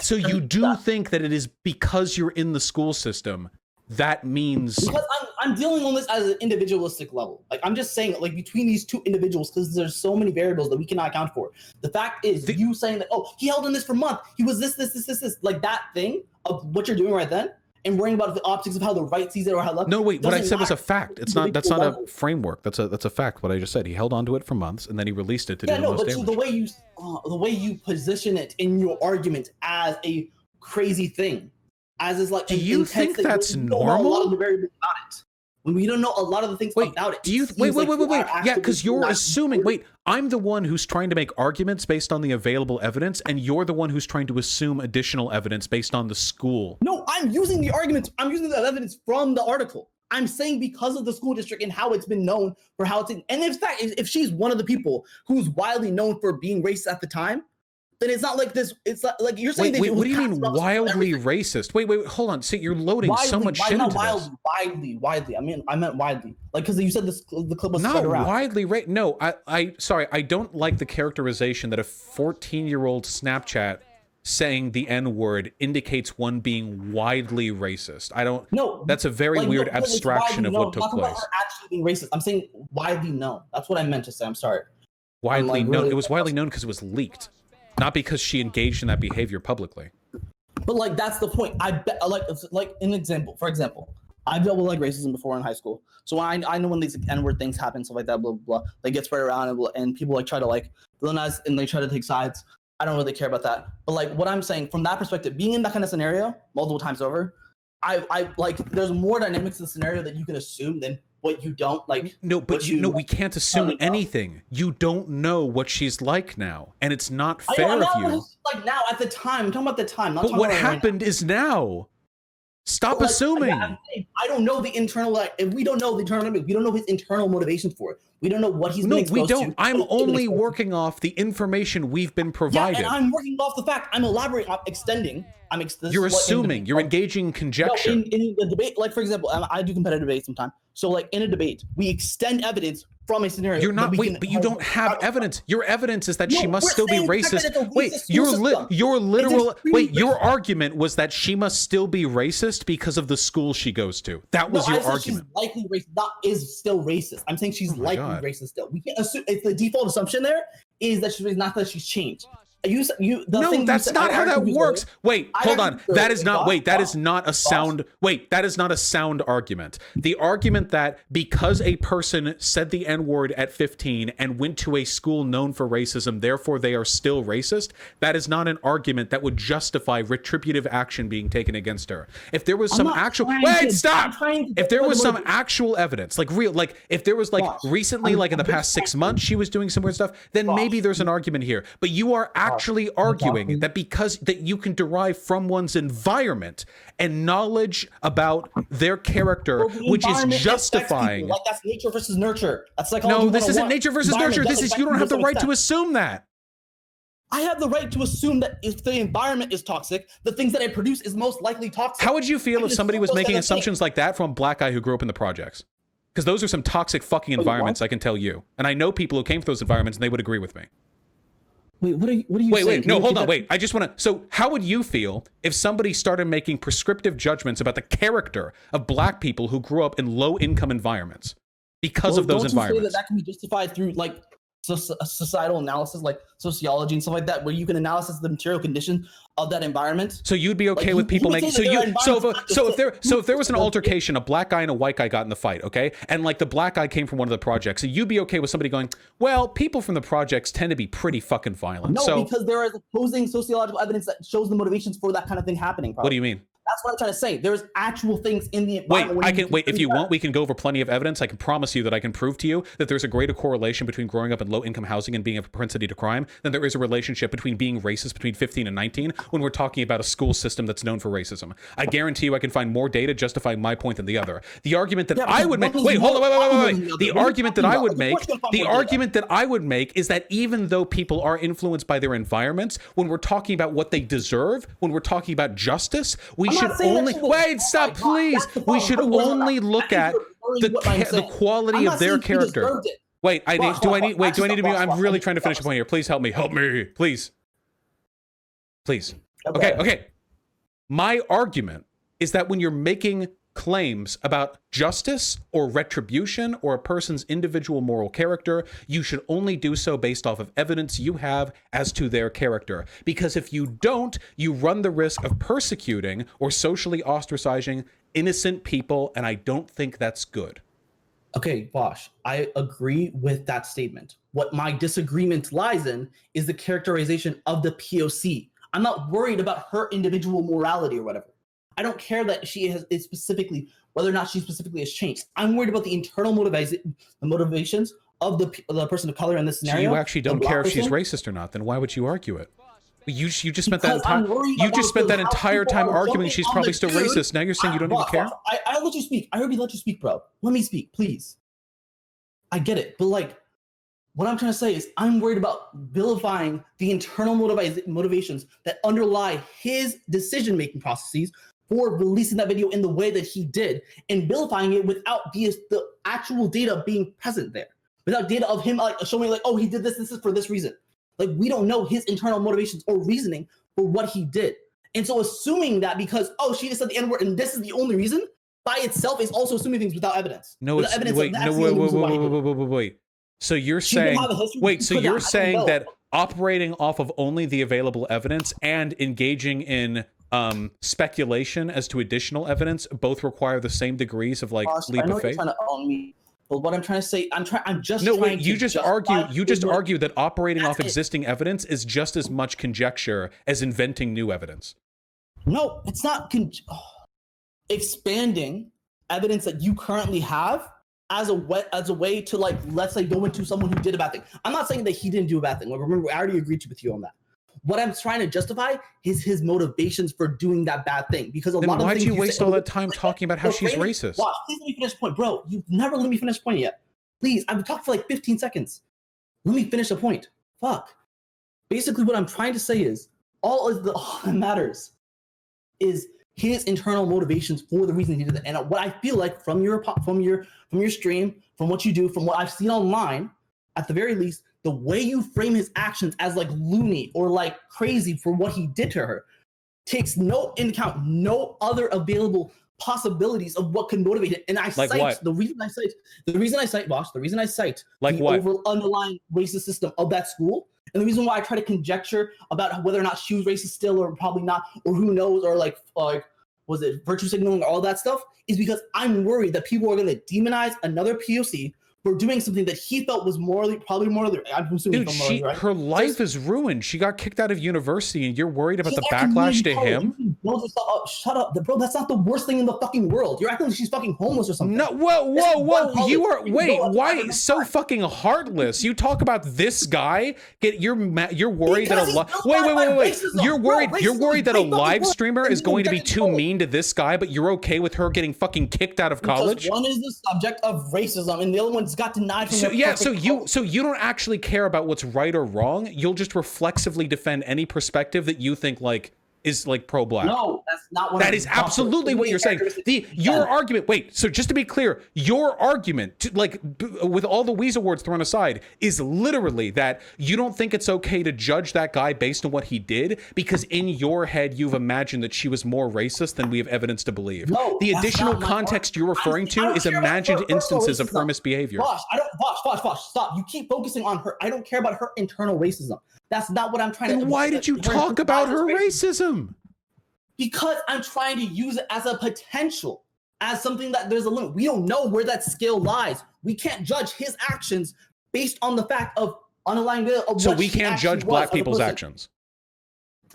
So you do think that it is because you're in the school system that means... Because I'm dealing on this as an individualistic level. I'm just saying between these two individuals, because there's so many variables that we cannot account for. The fact is, you saying that, he held on this for a month, he was this, that thing of what you're doing right then, and worrying about the optics of how the right sees it or how left. No, wait. What I said was a fact. That's not a framework. That's a fact. What I just said. He held onto it for months and then he released it to do the most damage. The way you position it in your argument as a crazy thing, as is do you think that's normal? A lot of the variables about it. When we don't know a lot of the things about it. Wait. Yeah, because you're assuming. Wait, I'm the one who's trying to make arguments based on the available evidence, and you're the one who's trying to assume additional evidence based on the school. No, I'm using the arguments. I'm using the evidence from the article. I'm saying because of the school district and how it's been known for how it's. And in fact, if she's one of the people who's widely known for being racist at the time, then it's not this. It's like you're saying. Wait, what do you mean wildly racist? Wait, hold on. See, you're loading so much shit into this. Widely. I meant widely. Because you said the clip was not widely. No, sorry. I don't like the characterization that a 14-year-old Snapchat saying the N-word indicates one being widely racist. I don't. No, that's a very weird abstraction of what took place. About her actually being racist. I'm saying widely known. That's what I meant to say. I'm sorry. Widely known. It was widely known because it was leaked. Not because she engaged in that behavior publicly. But that's the point. I bet an example. For example, I've dealt with racism before in high school. So I know when these N-word things happen, stuff like that, blah blah blah, they get spread around and people try to villainize and they try to take sides. I don't really care about that. But what I'm saying from that perspective, being in that kind of scenario multiple times over, I there's more dynamics in the scenario that you can assume than what you don't No, but we can't assume anything. You don't know what she's like now, and it's not fair of you. Now at the time. I'm talking about the time. But what happened is now. Stop But, like, assuming. yeah, I'm saying, I don't know the internal. Like, if we don't know the internal, we don't know his internal motivations for it. We don't know what he's No, been exposed we don't. to. I'm what he's been only exposed to. working off the information we've been Yeah, provided. and I'm working off the fact. I'm elaborating, I'm extending. You're assuming. You're engaging in conjecture. No, in the debate, like for example, I do competitive debate sometimes. So like in a debate, we extend evidence from a scenario. You're not. Wait, but you don't have evidence. Your evidence is that she must still be racist. Wait, your literal. Wait, your argument was that she must still be racist because of the school she goes to. That was your argument. She's likely racist. Not is still racist. I'm saying she's likely racist still. We can't assume. It's the default assumption there is that she's not that she's changed. No, that's not how that works. Wait, hold on. That is not. Wait, that is not a sound. Wait, that is not a sound argument. The argument that because a person said the N-word at 15 and went to a school known for racism, therefore they are still racist. That is not an argument that would justify retributive action being taken against her. If there was some actual. Wait, stop. If there was some actual evidence, like real, like if there was like recently, like in the past 6 months, she was doing some weird stuff, then maybe there's an argument here. But you are actually arguing that because that you can derive from one's environment and knowledge about their character, which is justifying. Like that's nature versus nurture. That's like no, this isn't nature versus nurture. This is you don't have the right to assume that. I have the right to assume that if the environment is toxic, the things that I produce is most likely toxic. How would you feel if somebody was making assumptions like that from a black guy who grew up in the projects? Because those are some toxic fucking environments, I can tell you. And I know people who came from those environments and they would agree with me. Wait, what are you saying? Wait, no, hold on, wait. I just want to. So, how would you feel if somebody started making prescriptive judgments about the character of black people who grew up in low-income environments because of those environments? That can be justified through like societal analysis, like sociology and stuff like that, where you can analyze the material conditions of that environment. So you'd be okay with people making if there was an altercation, a black guy and a white guy got in the fight, okay, and like the black guy came from one of the projects, so you'd be okay with somebody going, well, people from the projects tend to be pretty fucking violent. No, because there is opposing sociological evidence that shows the motivations for that kind of thing happening. Probably. What do you mean? That's what I'm trying to say. There's actual things in the environment. If you want, we can go over plenty of evidence. I can promise you that I can prove to you that there's a greater correlation between growing up in low-income housing and being a propensity to crime than there is a relationship between being racist between 15 and 19 when we're talking about a school system that's known for racism. I guarantee you I can find more data justifying my point than the other. The argument that I would make... Wait, hold on, wait. The argument that I would make is that even though people are influenced by their environments, when we're talking about what they deserve, when we're talking about justice, we should only... Wait, stop, please. We should only look at the quality of their character. Wait, do I need to be... I'm really trying to finish a point here. Please help me. Help me. Please. Okay. My argument is that when you're making claims about justice or retribution or a person's individual moral character, you should only do so based off of evidence you have as to their character. Because if you don't, you run the risk of persecuting or socially ostracizing innocent people, and I don't think that's good. Okay, Vaush, I agree with that statement. What my disagreement lies in is the characterization of the POC. I'm not worried about her individual morality or whatever. I don't care that she is specifically, whether or not she specifically has changed. I'm worried about the internal motivations of the person of color in this scenario. So you actually don't care if she's racist or not, then why would you argue it? You just spent that entire time arguing she's probably still racist. Now you're saying you don't even care? I let you speak. I already let you speak, bro. Let me speak, please. I get it, but like, what I'm trying to say is I'm worried about vilifying the internal motivations that underlie his decision-making processes for releasing that video in the way that he did and vilifying it without the actual data being present there. Without data of him like showing like, oh, he did this is for this reason. Like, we don't know his internal motivations or reasoning for what he did. And so assuming that because, oh, she just said the N-word and this is the only reason, by itself is also assuming things without evidence. Wait. So you're saying, that operating off of only the available evidence and engaging in speculation as to additional evidence both require the same degrees of like leap of faith? You're trying to own me, but what I'm trying to say, you just argue that operating off existing evidence is just as much conjecture as inventing new evidence. No, it's not. Expanding evidence that you currently have as a way to, like, let's say, go into someone who did a bad thing. I'm not saying that he didn't do a bad thing. Like, remember, I already agreed with you on that. What I'm trying to justify is his motivations for doing that bad thing. Because a Then lot of why'd things you waste all that time like, talking about how the she's framing- racist? Watch, please let me finish the point, bro. You never let me finish the point yet. Please, I've talked for like 15 seconds. Let me finish the point. Fuck. Basically, what I'm trying to say is all that matters is his internal motivations for the reason he did it. And what I feel like from your stream, from what you do, from what I've seen online, at the very least, the way you frame his actions as like loony or like crazy for what he did to her takes into account no other available possibilities of what can motivate it. And I Like cite what? the reason I cite Vaush, the reason I cite Like the what? underlying racist system of that school, and the reason why I try to conjecture about whether or not she was racist still or probably not, or who knows, or like was it virtue signaling or all that stuff, is because I'm worried that people are going to demonize another POC for doing something that he felt was probably morally. I'm assuming Dude, right? her life is ruined. She got kicked out of university, and you're worried about She's the acting backlash really to college. him? You can build yourself up. Shut up, bro. That's not the worst thing in the fucking world. You're acting like she's fucking homeless or something. No, whoa, This is whoa, one whoa! You college. are You can wait, go up to why Ireland. so fucking heartless? You talk about this guy. You're worried Because that he's built wait, by racism. You're worried. Bro, You're racism worried is that a way fucking live worse streamer than is being going to be rejected too college. mean to this guy, but you're okay with her getting fucking kicked out of college? Because one is the subject of racism, and the other one's got denied from So their yeah, perfect so you don't actually care about what's right or wrong. You'll just reflexively defend any perspective that you think like is like pro-black. No, that's not what That is absolutely what you're saying. Your argument. Wait. So just to be clear, your argument, with all the Weasel words thrown aside, is literally that you don't think it's okay to judge that guy based on what he did because in your head you've imagined that she was more racist than we have evidence to believe. No, the that's additional not my context you're referring to is imagined instances of her misbehavior. Vosh, stop. You keep focusing on her. I don't care about her internal racism. That's not what I'm trying to. Then why did you talk about her racism? Because I'm trying to use it as a potential, as something that there's a limit. We don't know where that scale lies. We can't judge his actions based on the fact of underlying. So we can't judge black people's actions.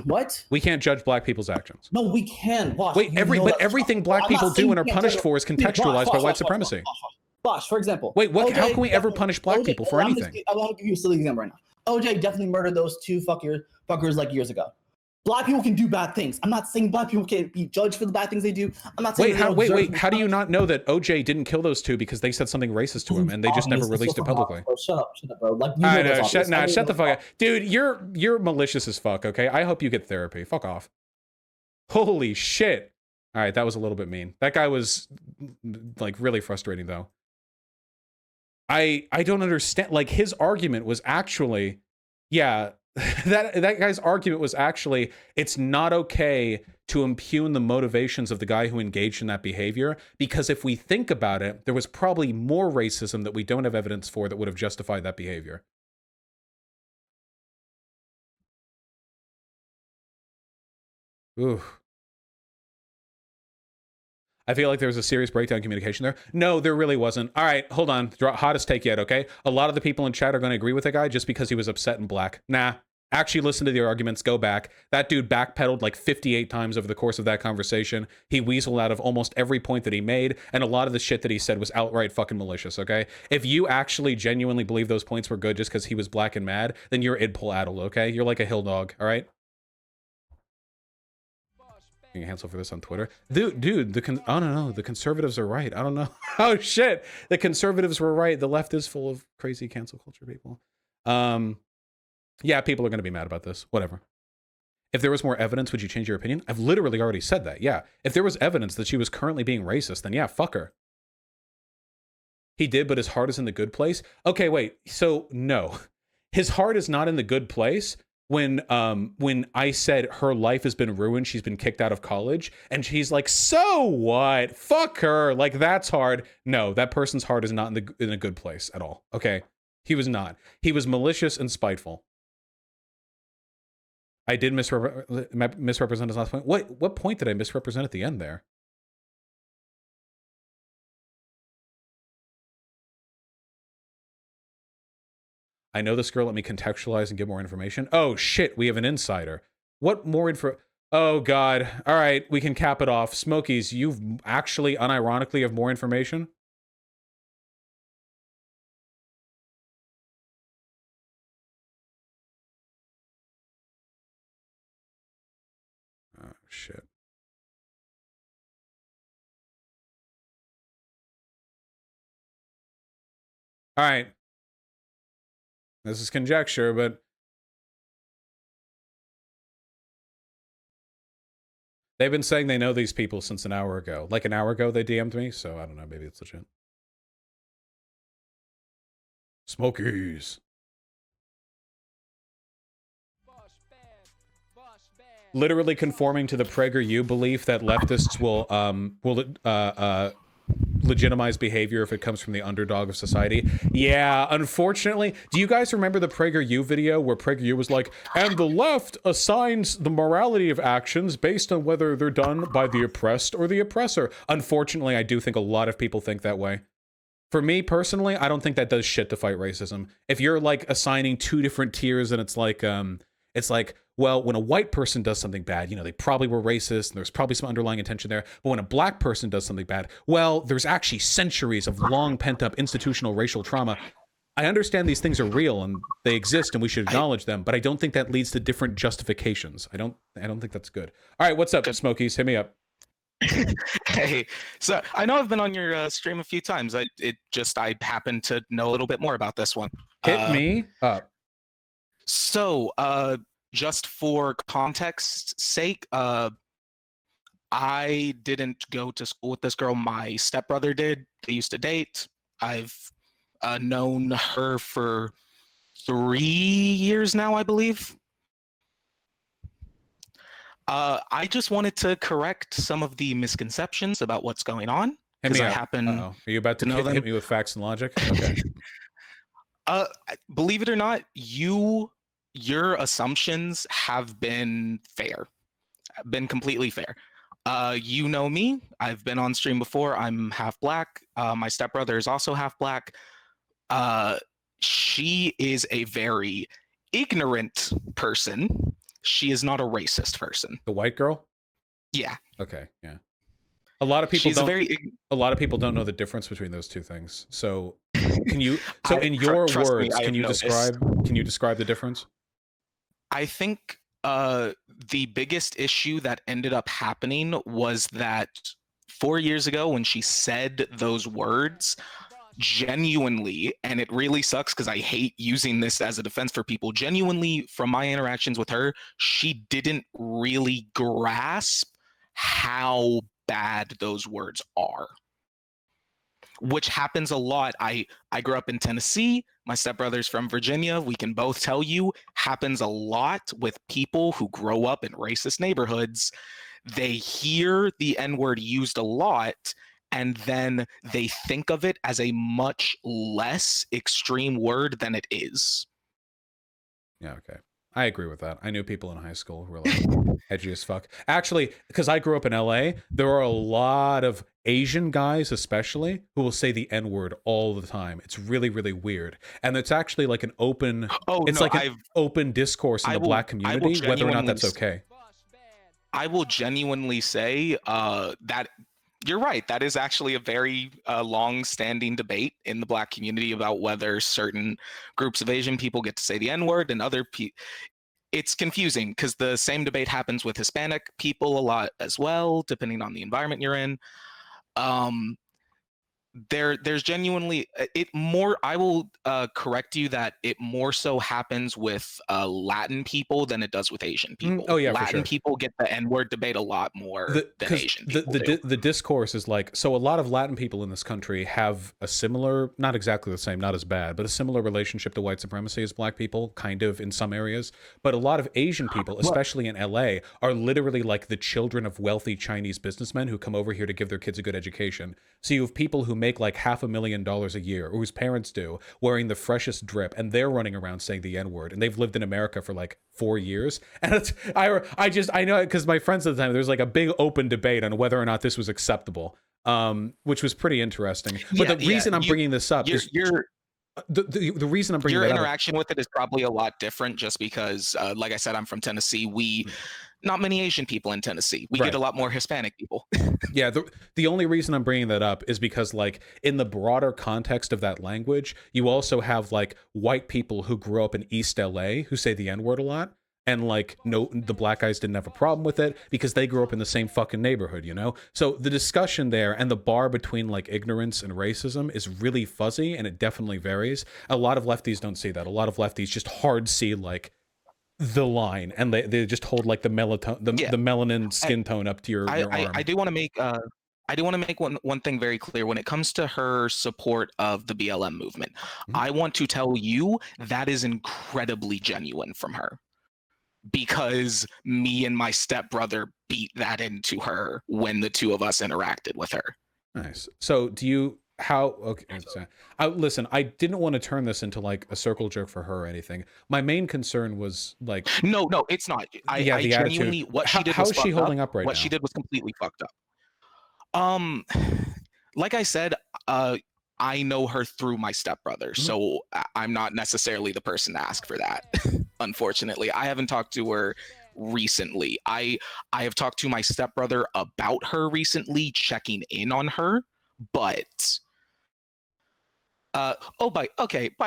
What? We can't judge black people's actions. No, we can. Vosh, wait, everything black people do and are punished for is contextualized by white supremacy. Vosh, for example. Wait, how can we ever punish black people for anything? I want to give you a silly example right now. OJ definitely murdered those two fuckers like years ago. Black people can do bad things. I'm not saying black people can't be judged for the bad things they do. I'm not saying wait. How do you not know that OJ didn't kill those two because they said something racist to him and they just never released it publicly? Shut up, bro. Like, shut the fuck up, dude. You're malicious as fuck. Okay, I hope you get therapy. Fuck off. Holy shit. All right, that was a little bit mean. That guy was like really frustrating though. I don't understand. Like his argument was actually, yeah. that guy's argument was actually it's not okay to impugn the motivations of the guy who engaged in that behavior because if we think about it, there was probably more racism that we don't have evidence for that would have justified that behavior. Ooh. I feel like there was a serious breakdown in communication there. No, there really wasn't. All right, hold on. Hottest take yet, okay? A lot of the people in chat are going to agree with the guy just because he was upset and black. Nah. Actually listen to the arguments, go back. That dude backpedaled like 58 times over the course of that conversation. He weaseled out of almost every point that he made, and a lot of the shit that he said was outright fucking malicious, okay? If you actually genuinely believe those points were good just because he was black and mad, then you're idpol addled, okay? You're like a hill dog, all right? Being cancelled for this on Twitter. Dude, oh no, the conservatives are right. I don't know. Oh shit, the conservatives were right. The left is full of crazy cancel culture people. Yeah, people are going to be mad about this. Whatever. If there was more evidence, would you change your opinion? I've literally already said that. Yeah. If there was evidence that she was currently being racist, then yeah, fuck her. He did, but his heart is in the good place. Okay, wait. So no, his heart is not in the good place when I said her life has been ruined. She's been kicked out of college and she's like, so what? Fuck her. Like that's hard. No, that person's heart is not in a good place at all. Okay. He was not. He was malicious and spiteful. I did misrepresent his last point. What point did I misrepresent at the end there? I know this girl. Let me contextualize and give more information. Oh shit, we have an insider. What more info? Oh god. All right, we can cap it off. Smokies, you've actually unironically have more information? shit. All right. This is conjecture, but they've been saying they know these people since an hour ago. Like an hour ago, they DM'd me, so I don't know. Maybe it's legit. Smokies. Literally conforming to the PragerU belief that leftists will legitimize behavior if it comes from the underdog of society. Yeah, unfortunately. Do you guys remember the PragerU video where PragerU was like, and the left assigns the morality of actions based on whether they're done by the oppressed or the oppressor? Unfortunately, I do think a lot of people think that way. For me personally, I don't think that does shit to fight racism. If you're like assigning two different tiers and it's like, well, when a white person does something bad, you know, they probably were racist and there's probably some underlying intention there. But when a black person does something bad, well, there's actually centuries of long pent up institutional racial trauma. I understand these things are real and they exist and we should acknowledge them, but I don't think that leads to different justifications. I don't think that's good. All right, what's up, Smokies? Hit me up. Hey, so I know I've been on your stream a few times. I happen to know a little bit more about this one. Hit me up. So, just for context's sake, I didn't go to school with this girl. My stepbrother did. They used to date. I've known her for 3 years now, I believe. I just wanted to correct some of the misconceptions about what's going on. Hit me I up. happen Are you about to hit me with facts and logic? Okay. Believe it or not, your assumptions have been fair, been completely fair. You know me. I've been on stream before. I'm half black. My stepbrother is also half black. She is a very ignorant person. She is not a racist person. The white girl? Yeah. Okay, yeah. A lot of people a lot of people don't know the difference between those two things. So can you in your words, can you describe the difference? I think the biggest issue that ended up happening was that 4 years ago when she said those words, genuinely, and it really sucks because I hate using this as a defense for people, genuinely from my interactions with her, she didn't really grasp how bad those words are, which happens a lot. I grew up in Tennessee. My stepbrother's from Virginia. We can both tell you, happens a lot with people who grow up in racist neighborhoods. They hear the N-word used a lot, and then they think of it as a much less extreme word than it is. Yeah, okay. I agree with that. I knew people in high school who were like edgy as fuck. Actually, because I grew up in LA, there are a lot of Asian guys especially who will say the N-word all the time. It's really, really weird. And it's actually like an open open discourse in the black community, whether or not that's okay. I will genuinely say that you're right. That is actually a very long-standing debate in the black community about whether certain groups of Asian people get to say the N-word and other people. It's confusing because the same debate happens with Hispanic people a lot as well, depending on the environment you're in. There's genuinely it more. I will correct you that it more so happens with Latin people than it does with Asian people. Oh yeah, Latin for sure. people get the N-word debate a lot more than Asian people do. The discourse is like, so a lot of Latin people in this country have a similar, not exactly the same, not as bad, but a similar relationship to white supremacy as black people, kind of in some areas. But a lot of Asian people, especially in LA, are literally like the children of wealthy Chinese businessmen who come over here to give their kids a good education. So you have people who make like $500,000 a year, or whose parents do, wearing the freshest drip, and they're running around saying the N-word, and they've lived in America for like 4 years. And it's, I know it because my friends at the time, there's like a big open debate on whether or not this was acceptable, which was pretty interesting. But the reason I'm bringing this up is the reason I'm bringing your that interaction with it is probably a lot different, just because, like I said, I'm from Tennessee. Not many Asian people in Tennessee. We get a lot more Hispanic people. Yeah, the only reason I'm bringing that up is because, like, in the broader context of that language, you also have like white people who grew up in East LA who say the N-word a lot. and like no, the black guys didn't have a problem with it because they grew up in the same fucking neighborhood, you know? So the discussion there and the bar between like ignorance and racism is really fuzzy, and it definitely varies. A lot of lefties don't see that. A lot of lefties just hard see like the line, and they just hold like the Yeah. the melanin skin tone up to your arm. I do want to make one thing very clear when it comes to her support of the BLM movement. I want to tell you that is incredibly genuine from her, because me and my stepbrother beat that into her when the two of us interacted with her. Nice. So do you okay, so, listen, I didn't want to turn this into like a circle jerk for her or anything. My main concern was like, No, it's not. I the genuinely attitude. what she did How was is she fucked holding up. up right What now? she did was completely fucked up. Like I said, I know her through my stepbrother, so I'm not necessarily the person to ask for that. Unfortunately, I haven't talked to her recently. I have talked to my stepbrother about her recently, checking in on her, but by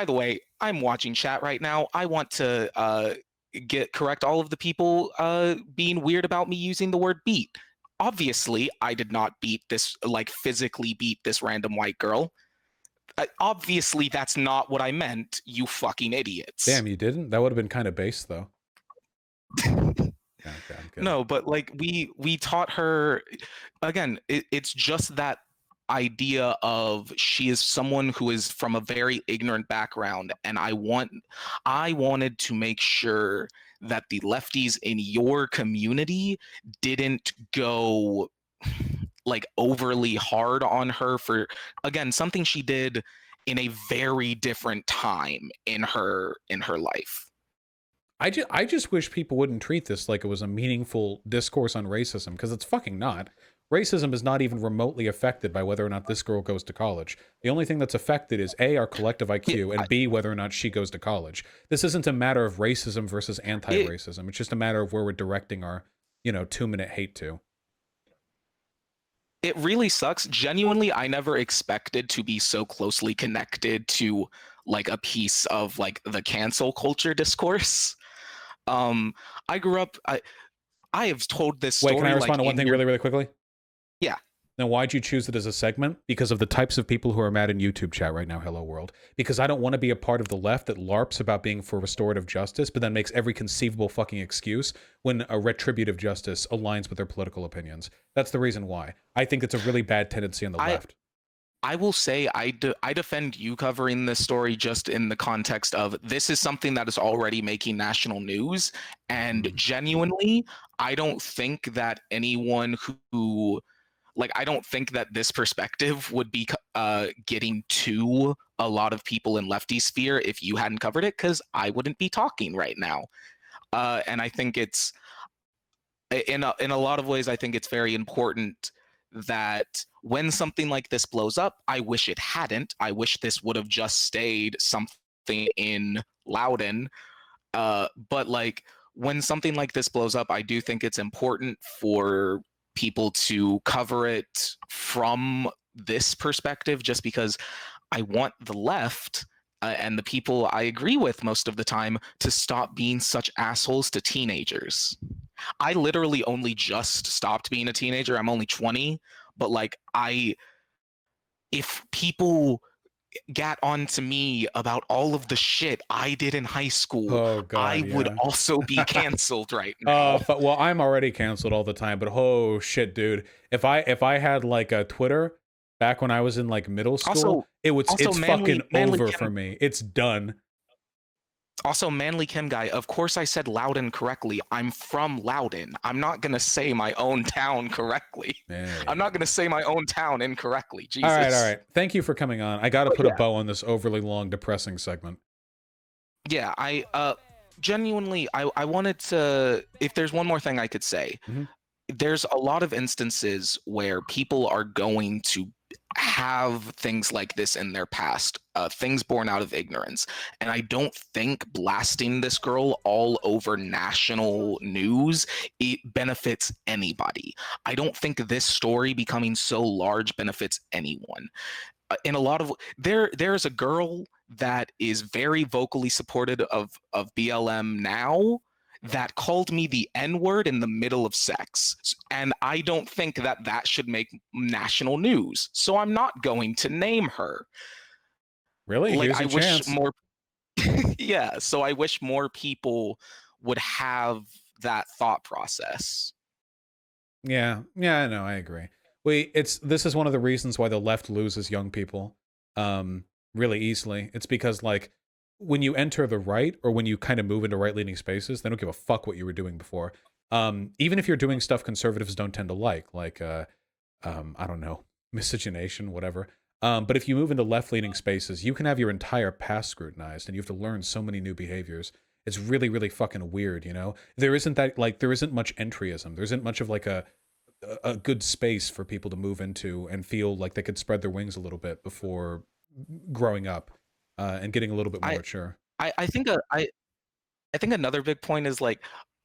the way, I'm watching chat right now. I want to correct all of the people being weird about me using the word beat. Obviously, I did not physically beat this random white girl. Obviously, that's not what I meant, you fucking idiots. Damn, you didn't? That would have been kind of base, though. Okay, no, but like we taught her, again, it's just that idea of she is someone who is from a very ignorant background, and I wanted to make sure that the lefties in your community didn't go like overly hard on her for, again, something she did in a very different time in her life. I just wish people wouldn't treat this like it was a meaningful discourse on racism, because it's fucking not. Racism is not even remotely affected by whether or not this girl goes to college. The only thing that's affected is A, our collective IQ, and B, whether or not she goes to college. This isn't a matter of racism versus anti-racism. It's just a matter of where we're directing our, 2-minute hate to. It really sucks. Genuinely, I never expected to be so closely connected to like a piece of like the cancel culture discourse. I grew up. I have told this story. Wait, can I respond to one thing really, really quickly? Yeah. Now, why'd you choose it as a segment? Because of the types of people who are mad in YouTube chat right now, hello world. Because I don't want to be a part of the left that LARPs about being for restorative justice, but then makes every conceivable fucking excuse when a retributive justice aligns with their political opinions. That's the reason why. I think it's a really bad tendency on the left. I will say I defend you covering this story just in the context of this is something that is already making national news, and genuinely, I don't think that anyone who I don't think that this perspective would be getting to a lot of people in lefty sphere if you hadn't covered it, because I wouldn't be talking right now. And I think it's in a lot of ways, I think it's very important that when something like this blows up, I wish it hadn't. I wish this would have just stayed something in Loudoun. But like when something like this blows up, I do think it's important for people to cover it from this perspective, just because I want the left and the people I agree with most of the time to stop being such assholes to teenagers. I literally only just stopped being a teenager. I'm only 20, but like if people got on to me about all of the shit I did in high school, I would also be canceled right now. Well, I'm already canceled all the time, but oh shit, dude. If I had like a Twitter back when I was in like middle school, it's fucking over for me. It's done. Also, Manly Kim guy, of course I said Loudoun correctly. I'm from Loudoun. I'm not going to say my own town correctly. I'm not going to say my own town incorrectly. Jesus. All right. Thank you for coming on. I got to put a bow on this overly long, depressing segment. Yeah, I genuinely, I wanted to, if there's one more thing I could say, there's a lot of instances where people are going to have things like this in their past, things born out of ignorance. And I don't think blasting this girl all over national news, it benefits anybody. I don't think this story becoming so large benefits anyone. In a lot of there's a girl that is very vocally supportive of BLM now that called me the N-word in the middle of sex. And I don't think that that should make national news. So I'm not going to name her. Really? Like, Here's I your wish chance. more yeah, so I wish more people would have that thought process. Yeah, no, I agree. This is one of the reasons why the left loses young people really easily. It's because, like, when you enter the right, or when you kind of move into right-leaning spaces, they don't give a fuck what you were doing before. Even if you're doing stuff conservatives don't tend to like I don't know, miscegenation, whatever. But if you move into left-leaning spaces, you can have your entire past scrutinized, and you have to learn so many new behaviors. It's really, really fucking weird, you know? There isn't much entryism. There isn't much of like a good space for people to move into and feel like they could spread their wings a little bit before growing up and getting a little bit more mature. I think I think another big point is, like,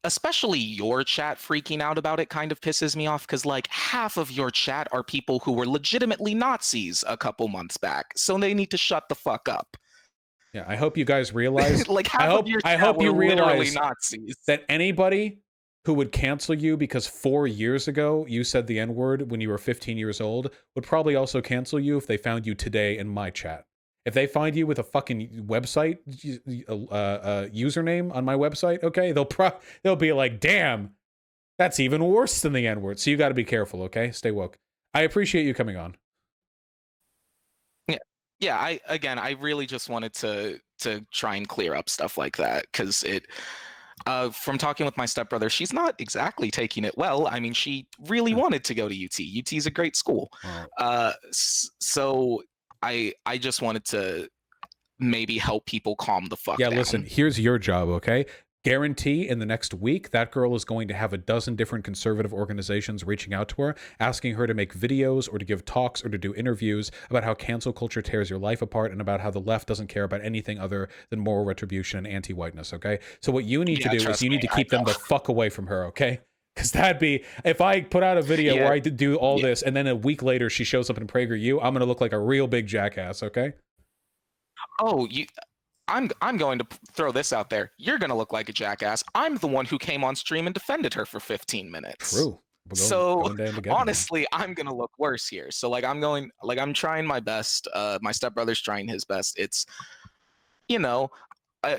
especially your chat freaking out about it kind of pisses me off, because, like, half of your chat are people who were legitimately Nazis a couple months back, so they need to shut the fuck up. Yeah, I hope you guys realize. Like, half of your chat were you literally realize Nazis. that anybody who would cancel you because 4 years ago you said the N-word when you were 15 years old would probably also cancel you if they found you today in my chat. If they find you with a fucking website username on my website, okay, they'll be like, damn, that's even worse than the N-word. So you got to be careful, okay? Stay woke. I appreciate you coming on. Yeah, I really just wanted to try and clear up stuff like that, because from talking with my stepbrother, she's not exactly taking it well. I mean, she really wanted to go to UT. UT is a great school. Oh. So I just wanted to maybe help people calm the fuck down. Yeah, listen, here's your job, okay? Guarantee in the next week, that girl is going to have a dozen different conservative organizations reaching out to her, asking her to make videos or to give talks or to do interviews about how cancel culture tears your life apart and about how the left doesn't care about anything other than moral retribution and anti-whiteness, okay? So what you need to do is you need to keep them the fuck away from her, okay? Because that'd be, if I put out a video where I do all this and then a week later she shows up in PragerU, I'm going to look like a real big jackass, okay? Oh, I'm going to throw this out there. You're going to look like a jackass. I'm the one who came on stream and defended her for 15 minutes. True. So honestly, I'm going to look worse here. So like I'm trying my best. My stepbrother's trying his best. It's, you know,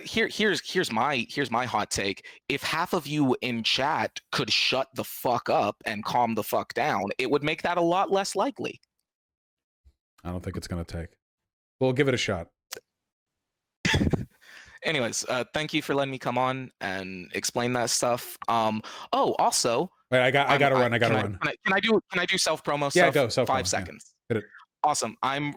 here's my hot take. If half of you in chat could shut the fuck up and calm the fuck down, it would make that a lot less likely. I don't think it's going to take. We'll give it a shot. Anyways, thank you for letting me come on and explain that stuff. Also, wait, I gotta run. Can I do self promo stuff? Yeah, go self. 5 seconds. Yeah. Hit it. Awesome. I'm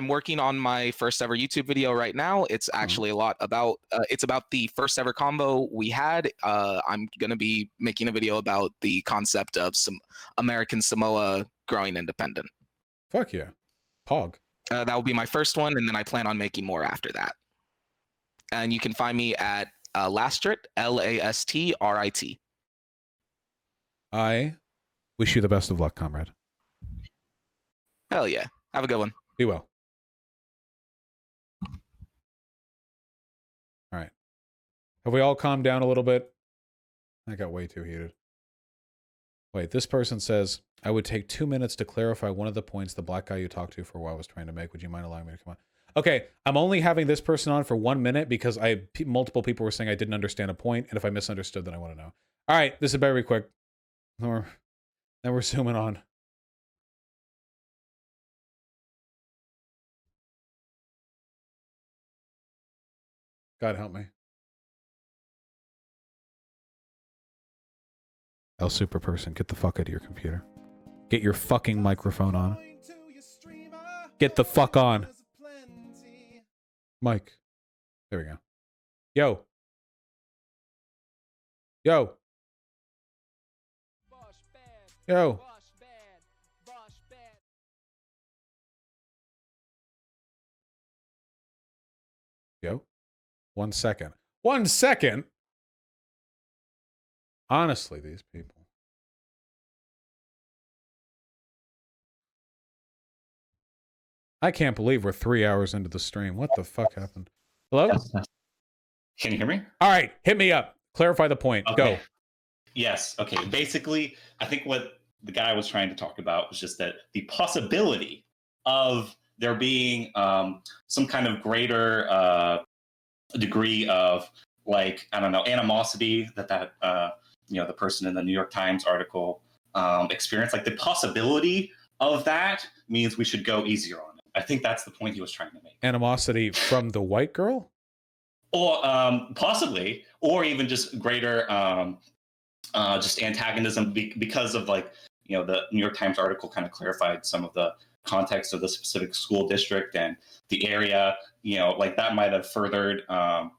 working on my first ever YouTube video right now. It's actually a lot about it's about the first ever combo we had. I'm gonna be making a video about the concept of some American Samoa growing independent. Fuck yeah, Pog. That will be my first one, and then I plan on making more after that. And you can find me at Lastrit, Lastrit. I wish you the best of luck, comrade. Hell yeah. Have a good one. Be well. All right. Have we all calmed down a little bit? I got way too heated. Wait, this person says, I would take 2 minutes to clarify one of the points the black guy you talked to for a while was trying to make. Would you mind allowing me to come on? Okay, I'm only having this person on for 1 minute because multiple people were saying I didn't understand a point, and if I misunderstood, then I want to know. All right, this is very quick. Then we're zooming on. God help me. El Super Person, get the fuck out of your computer. Get your fucking microphone on. Get the fuck on. Mike. There we go. Yo. Yo. Yo. Yo. 1 second. 1 second? Honestly, these people. I can't believe we're 3 hours into the stream. What the fuck happened? Hello? Can you hear me? All right, hit me up. Clarify the point. Okay. Go. Yes. Okay. Basically, I think what the guy was trying to talk about was just that the possibility of there being some kind of greater degree of, like, I don't know, animosity that the person in the New York Times article experienced. Like, the possibility of that means we should go easier on it. I think that's the point he was trying to make. Animosity from the white girl? Or possibly, or even just greater just antagonism because of, like, the New York Times article kind of clarified some of the context of the specific school district and the area, like that might have furthered, I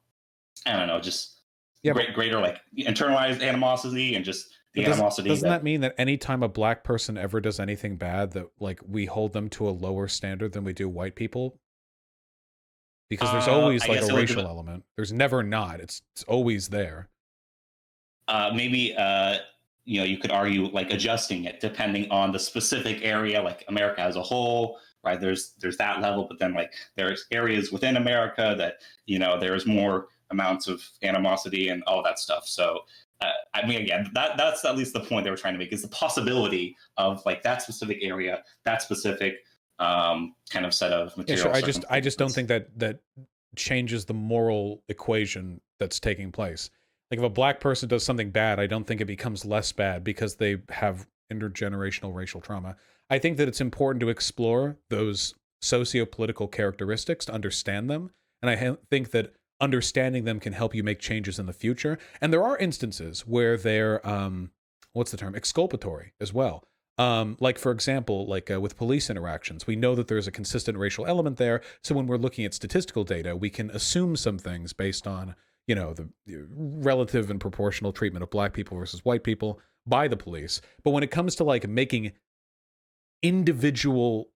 don't know, just greater like internalized animosity and just the animosity. Doesn't that mean that anytime a black person ever does anything bad, that like we hold them to a lower standard than we do white people? Because there's always like a racial element. There's never not. It's always there. Maybe you could argue like adjusting it depending on the specific area, like America as a whole, right? There's that level, but then like there's areas within America that there's more amounts of animosity and all that stuff. So I mean, again, that's at least the point they were trying to make, is the possibility of like that specific area, that specific kind of set of material. Yeah, sure. I just don't think that changes the moral equation that's taking place. Like if a black person does something bad, I don't think it becomes less bad because they have intergenerational racial trauma. I think that it's important to explore those socio-political characteristics to understand them. And I think that understanding them can help you make changes in the future. And there are instances where they're, what's the term? Exculpatory as well. Like, for example, like with police interactions, we know that there's a consistent racial element there. So when we're looking at statistical data, we can assume some things based on, the relative and proportional treatment of black people versus white people by the police. But when it comes to like making individual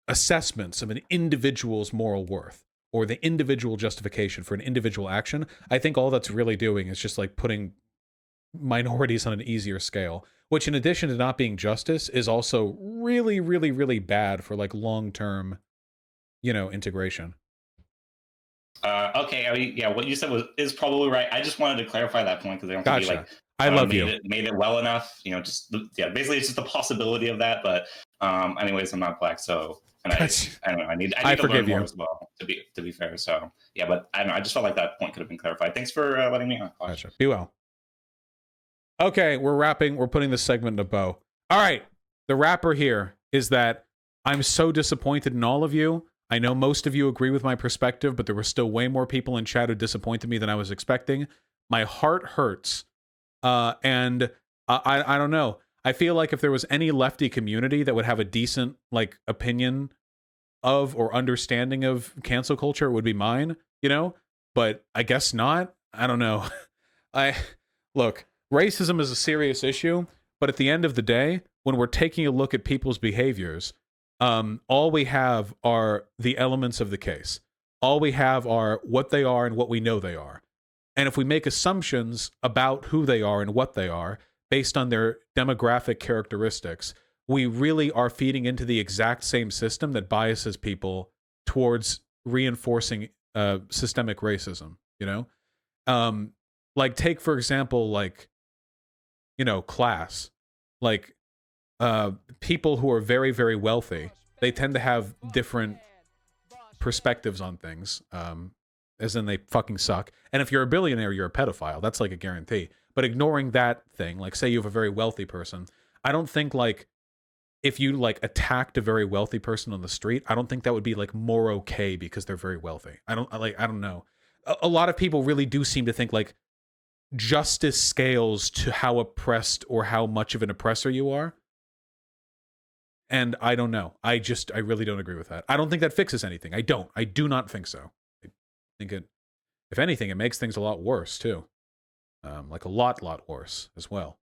assessments of an individual's moral worth or the individual justification for an individual action, I think all that's really doing is just like putting minorities on an easier scale, which in addition to not being justice is also really, really, really bad for like long-term, integration. Okay, I mean, yeah, what you said is probably right. I just wanted to clarify that point because I don't think you, like, I love you. Made it well enough. Basically it's just the possibility of that. But anyways, I'm not black, so and I don't know. I need to learn more as well. To be fair, so yeah. But I don't know. I just felt like that point could have been clarified. Thanks for letting me on. Gotcha. Be well. Okay, we're wrapping. We're putting this segment in a bow. All right, the wrapper here is that I'm so disappointed in all of you. I know most of you agree with my perspective, but there were still way more people in chat who disappointed me than I was expecting. My heart hurts. And I don't know. I feel like if there was any lefty community that would have a decent like opinion of or understanding of cancel culture, it would be mine, but I guess not. I don't know. Look, racism is a serious issue, but at the end of the day, when we're taking a look at people's behaviors, all we have are the elements of the case. All we have are what they are and what we know they are. And if we make assumptions about who they are and what they are based on their demographic characteristics, we really are feeding into the exact same system that biases people towards reinforcing systemic racism, like take, for example, like, class, like people who are very, very wealthy, they tend to have different perspectives on things, as in they fucking suck. And if you're a billionaire, you're a pedophile. That's like a guarantee. But ignoring that thing, like say you have a very wealthy person, I don't think like if you like attacked a very wealthy person on the street, I don't think that would be like more okay because they're very wealthy. I don't know. A lot of people really do seem to think like justice scales to how oppressed or how much of an oppressor you are. And I don't know. I really don't agree with that. I don't think that fixes anything. I do not think so. I think if anything, it makes things a lot worse too. Like a lot worse as well.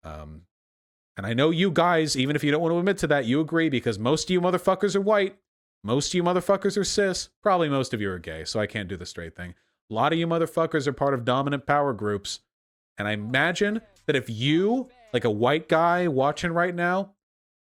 And I know you guys, even if you don't want to admit to that, you agree because most of you motherfuckers are white. Most of you motherfuckers are cis. Probably most of you are gay, so I can't do the straight thing. A lot of you motherfuckers are part of dominant power groups. And I imagine that if you, like a white guy watching right now,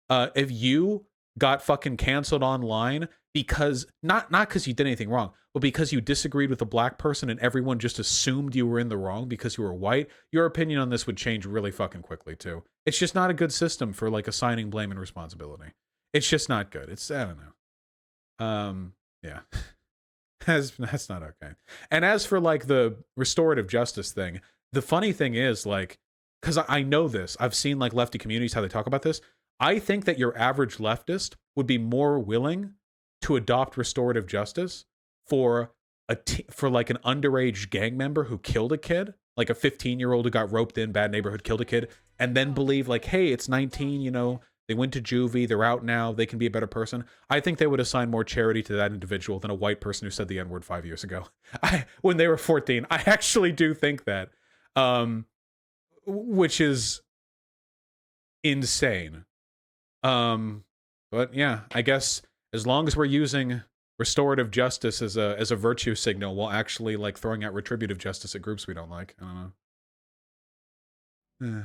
if you got fucking canceled online because not because you did anything wrong, but because you disagreed with a black person and everyone just assumed you were in the wrong because you were white, your opinion on this would change really fucking quickly too. It's just not a good system for like assigning blame and responsibility. It's just not good. It's, I don't know. Yeah. That's not okay. And as for like the restorative justice thing, the funny thing is like, because I know this, I've seen like lefty communities how they talk about this. I think that your average leftist would be more willing to adopt restorative justice for for like an underage gang member who killed a kid, like a 15-year-old who got roped in, bad neighborhood, killed a kid, and then believe like, hey, it's 19, you know, they went to juvie, they're out now, they can be a better person. I think they would assign more charity to that individual than a white person who said the N-word 5 years ago. When they were 14. I actually do think that. Which is insane. But yeah, I guess as long as we're using restorative justice as a virtue signal while actually like throwing out retributive justice at groups we don't like, I don't know.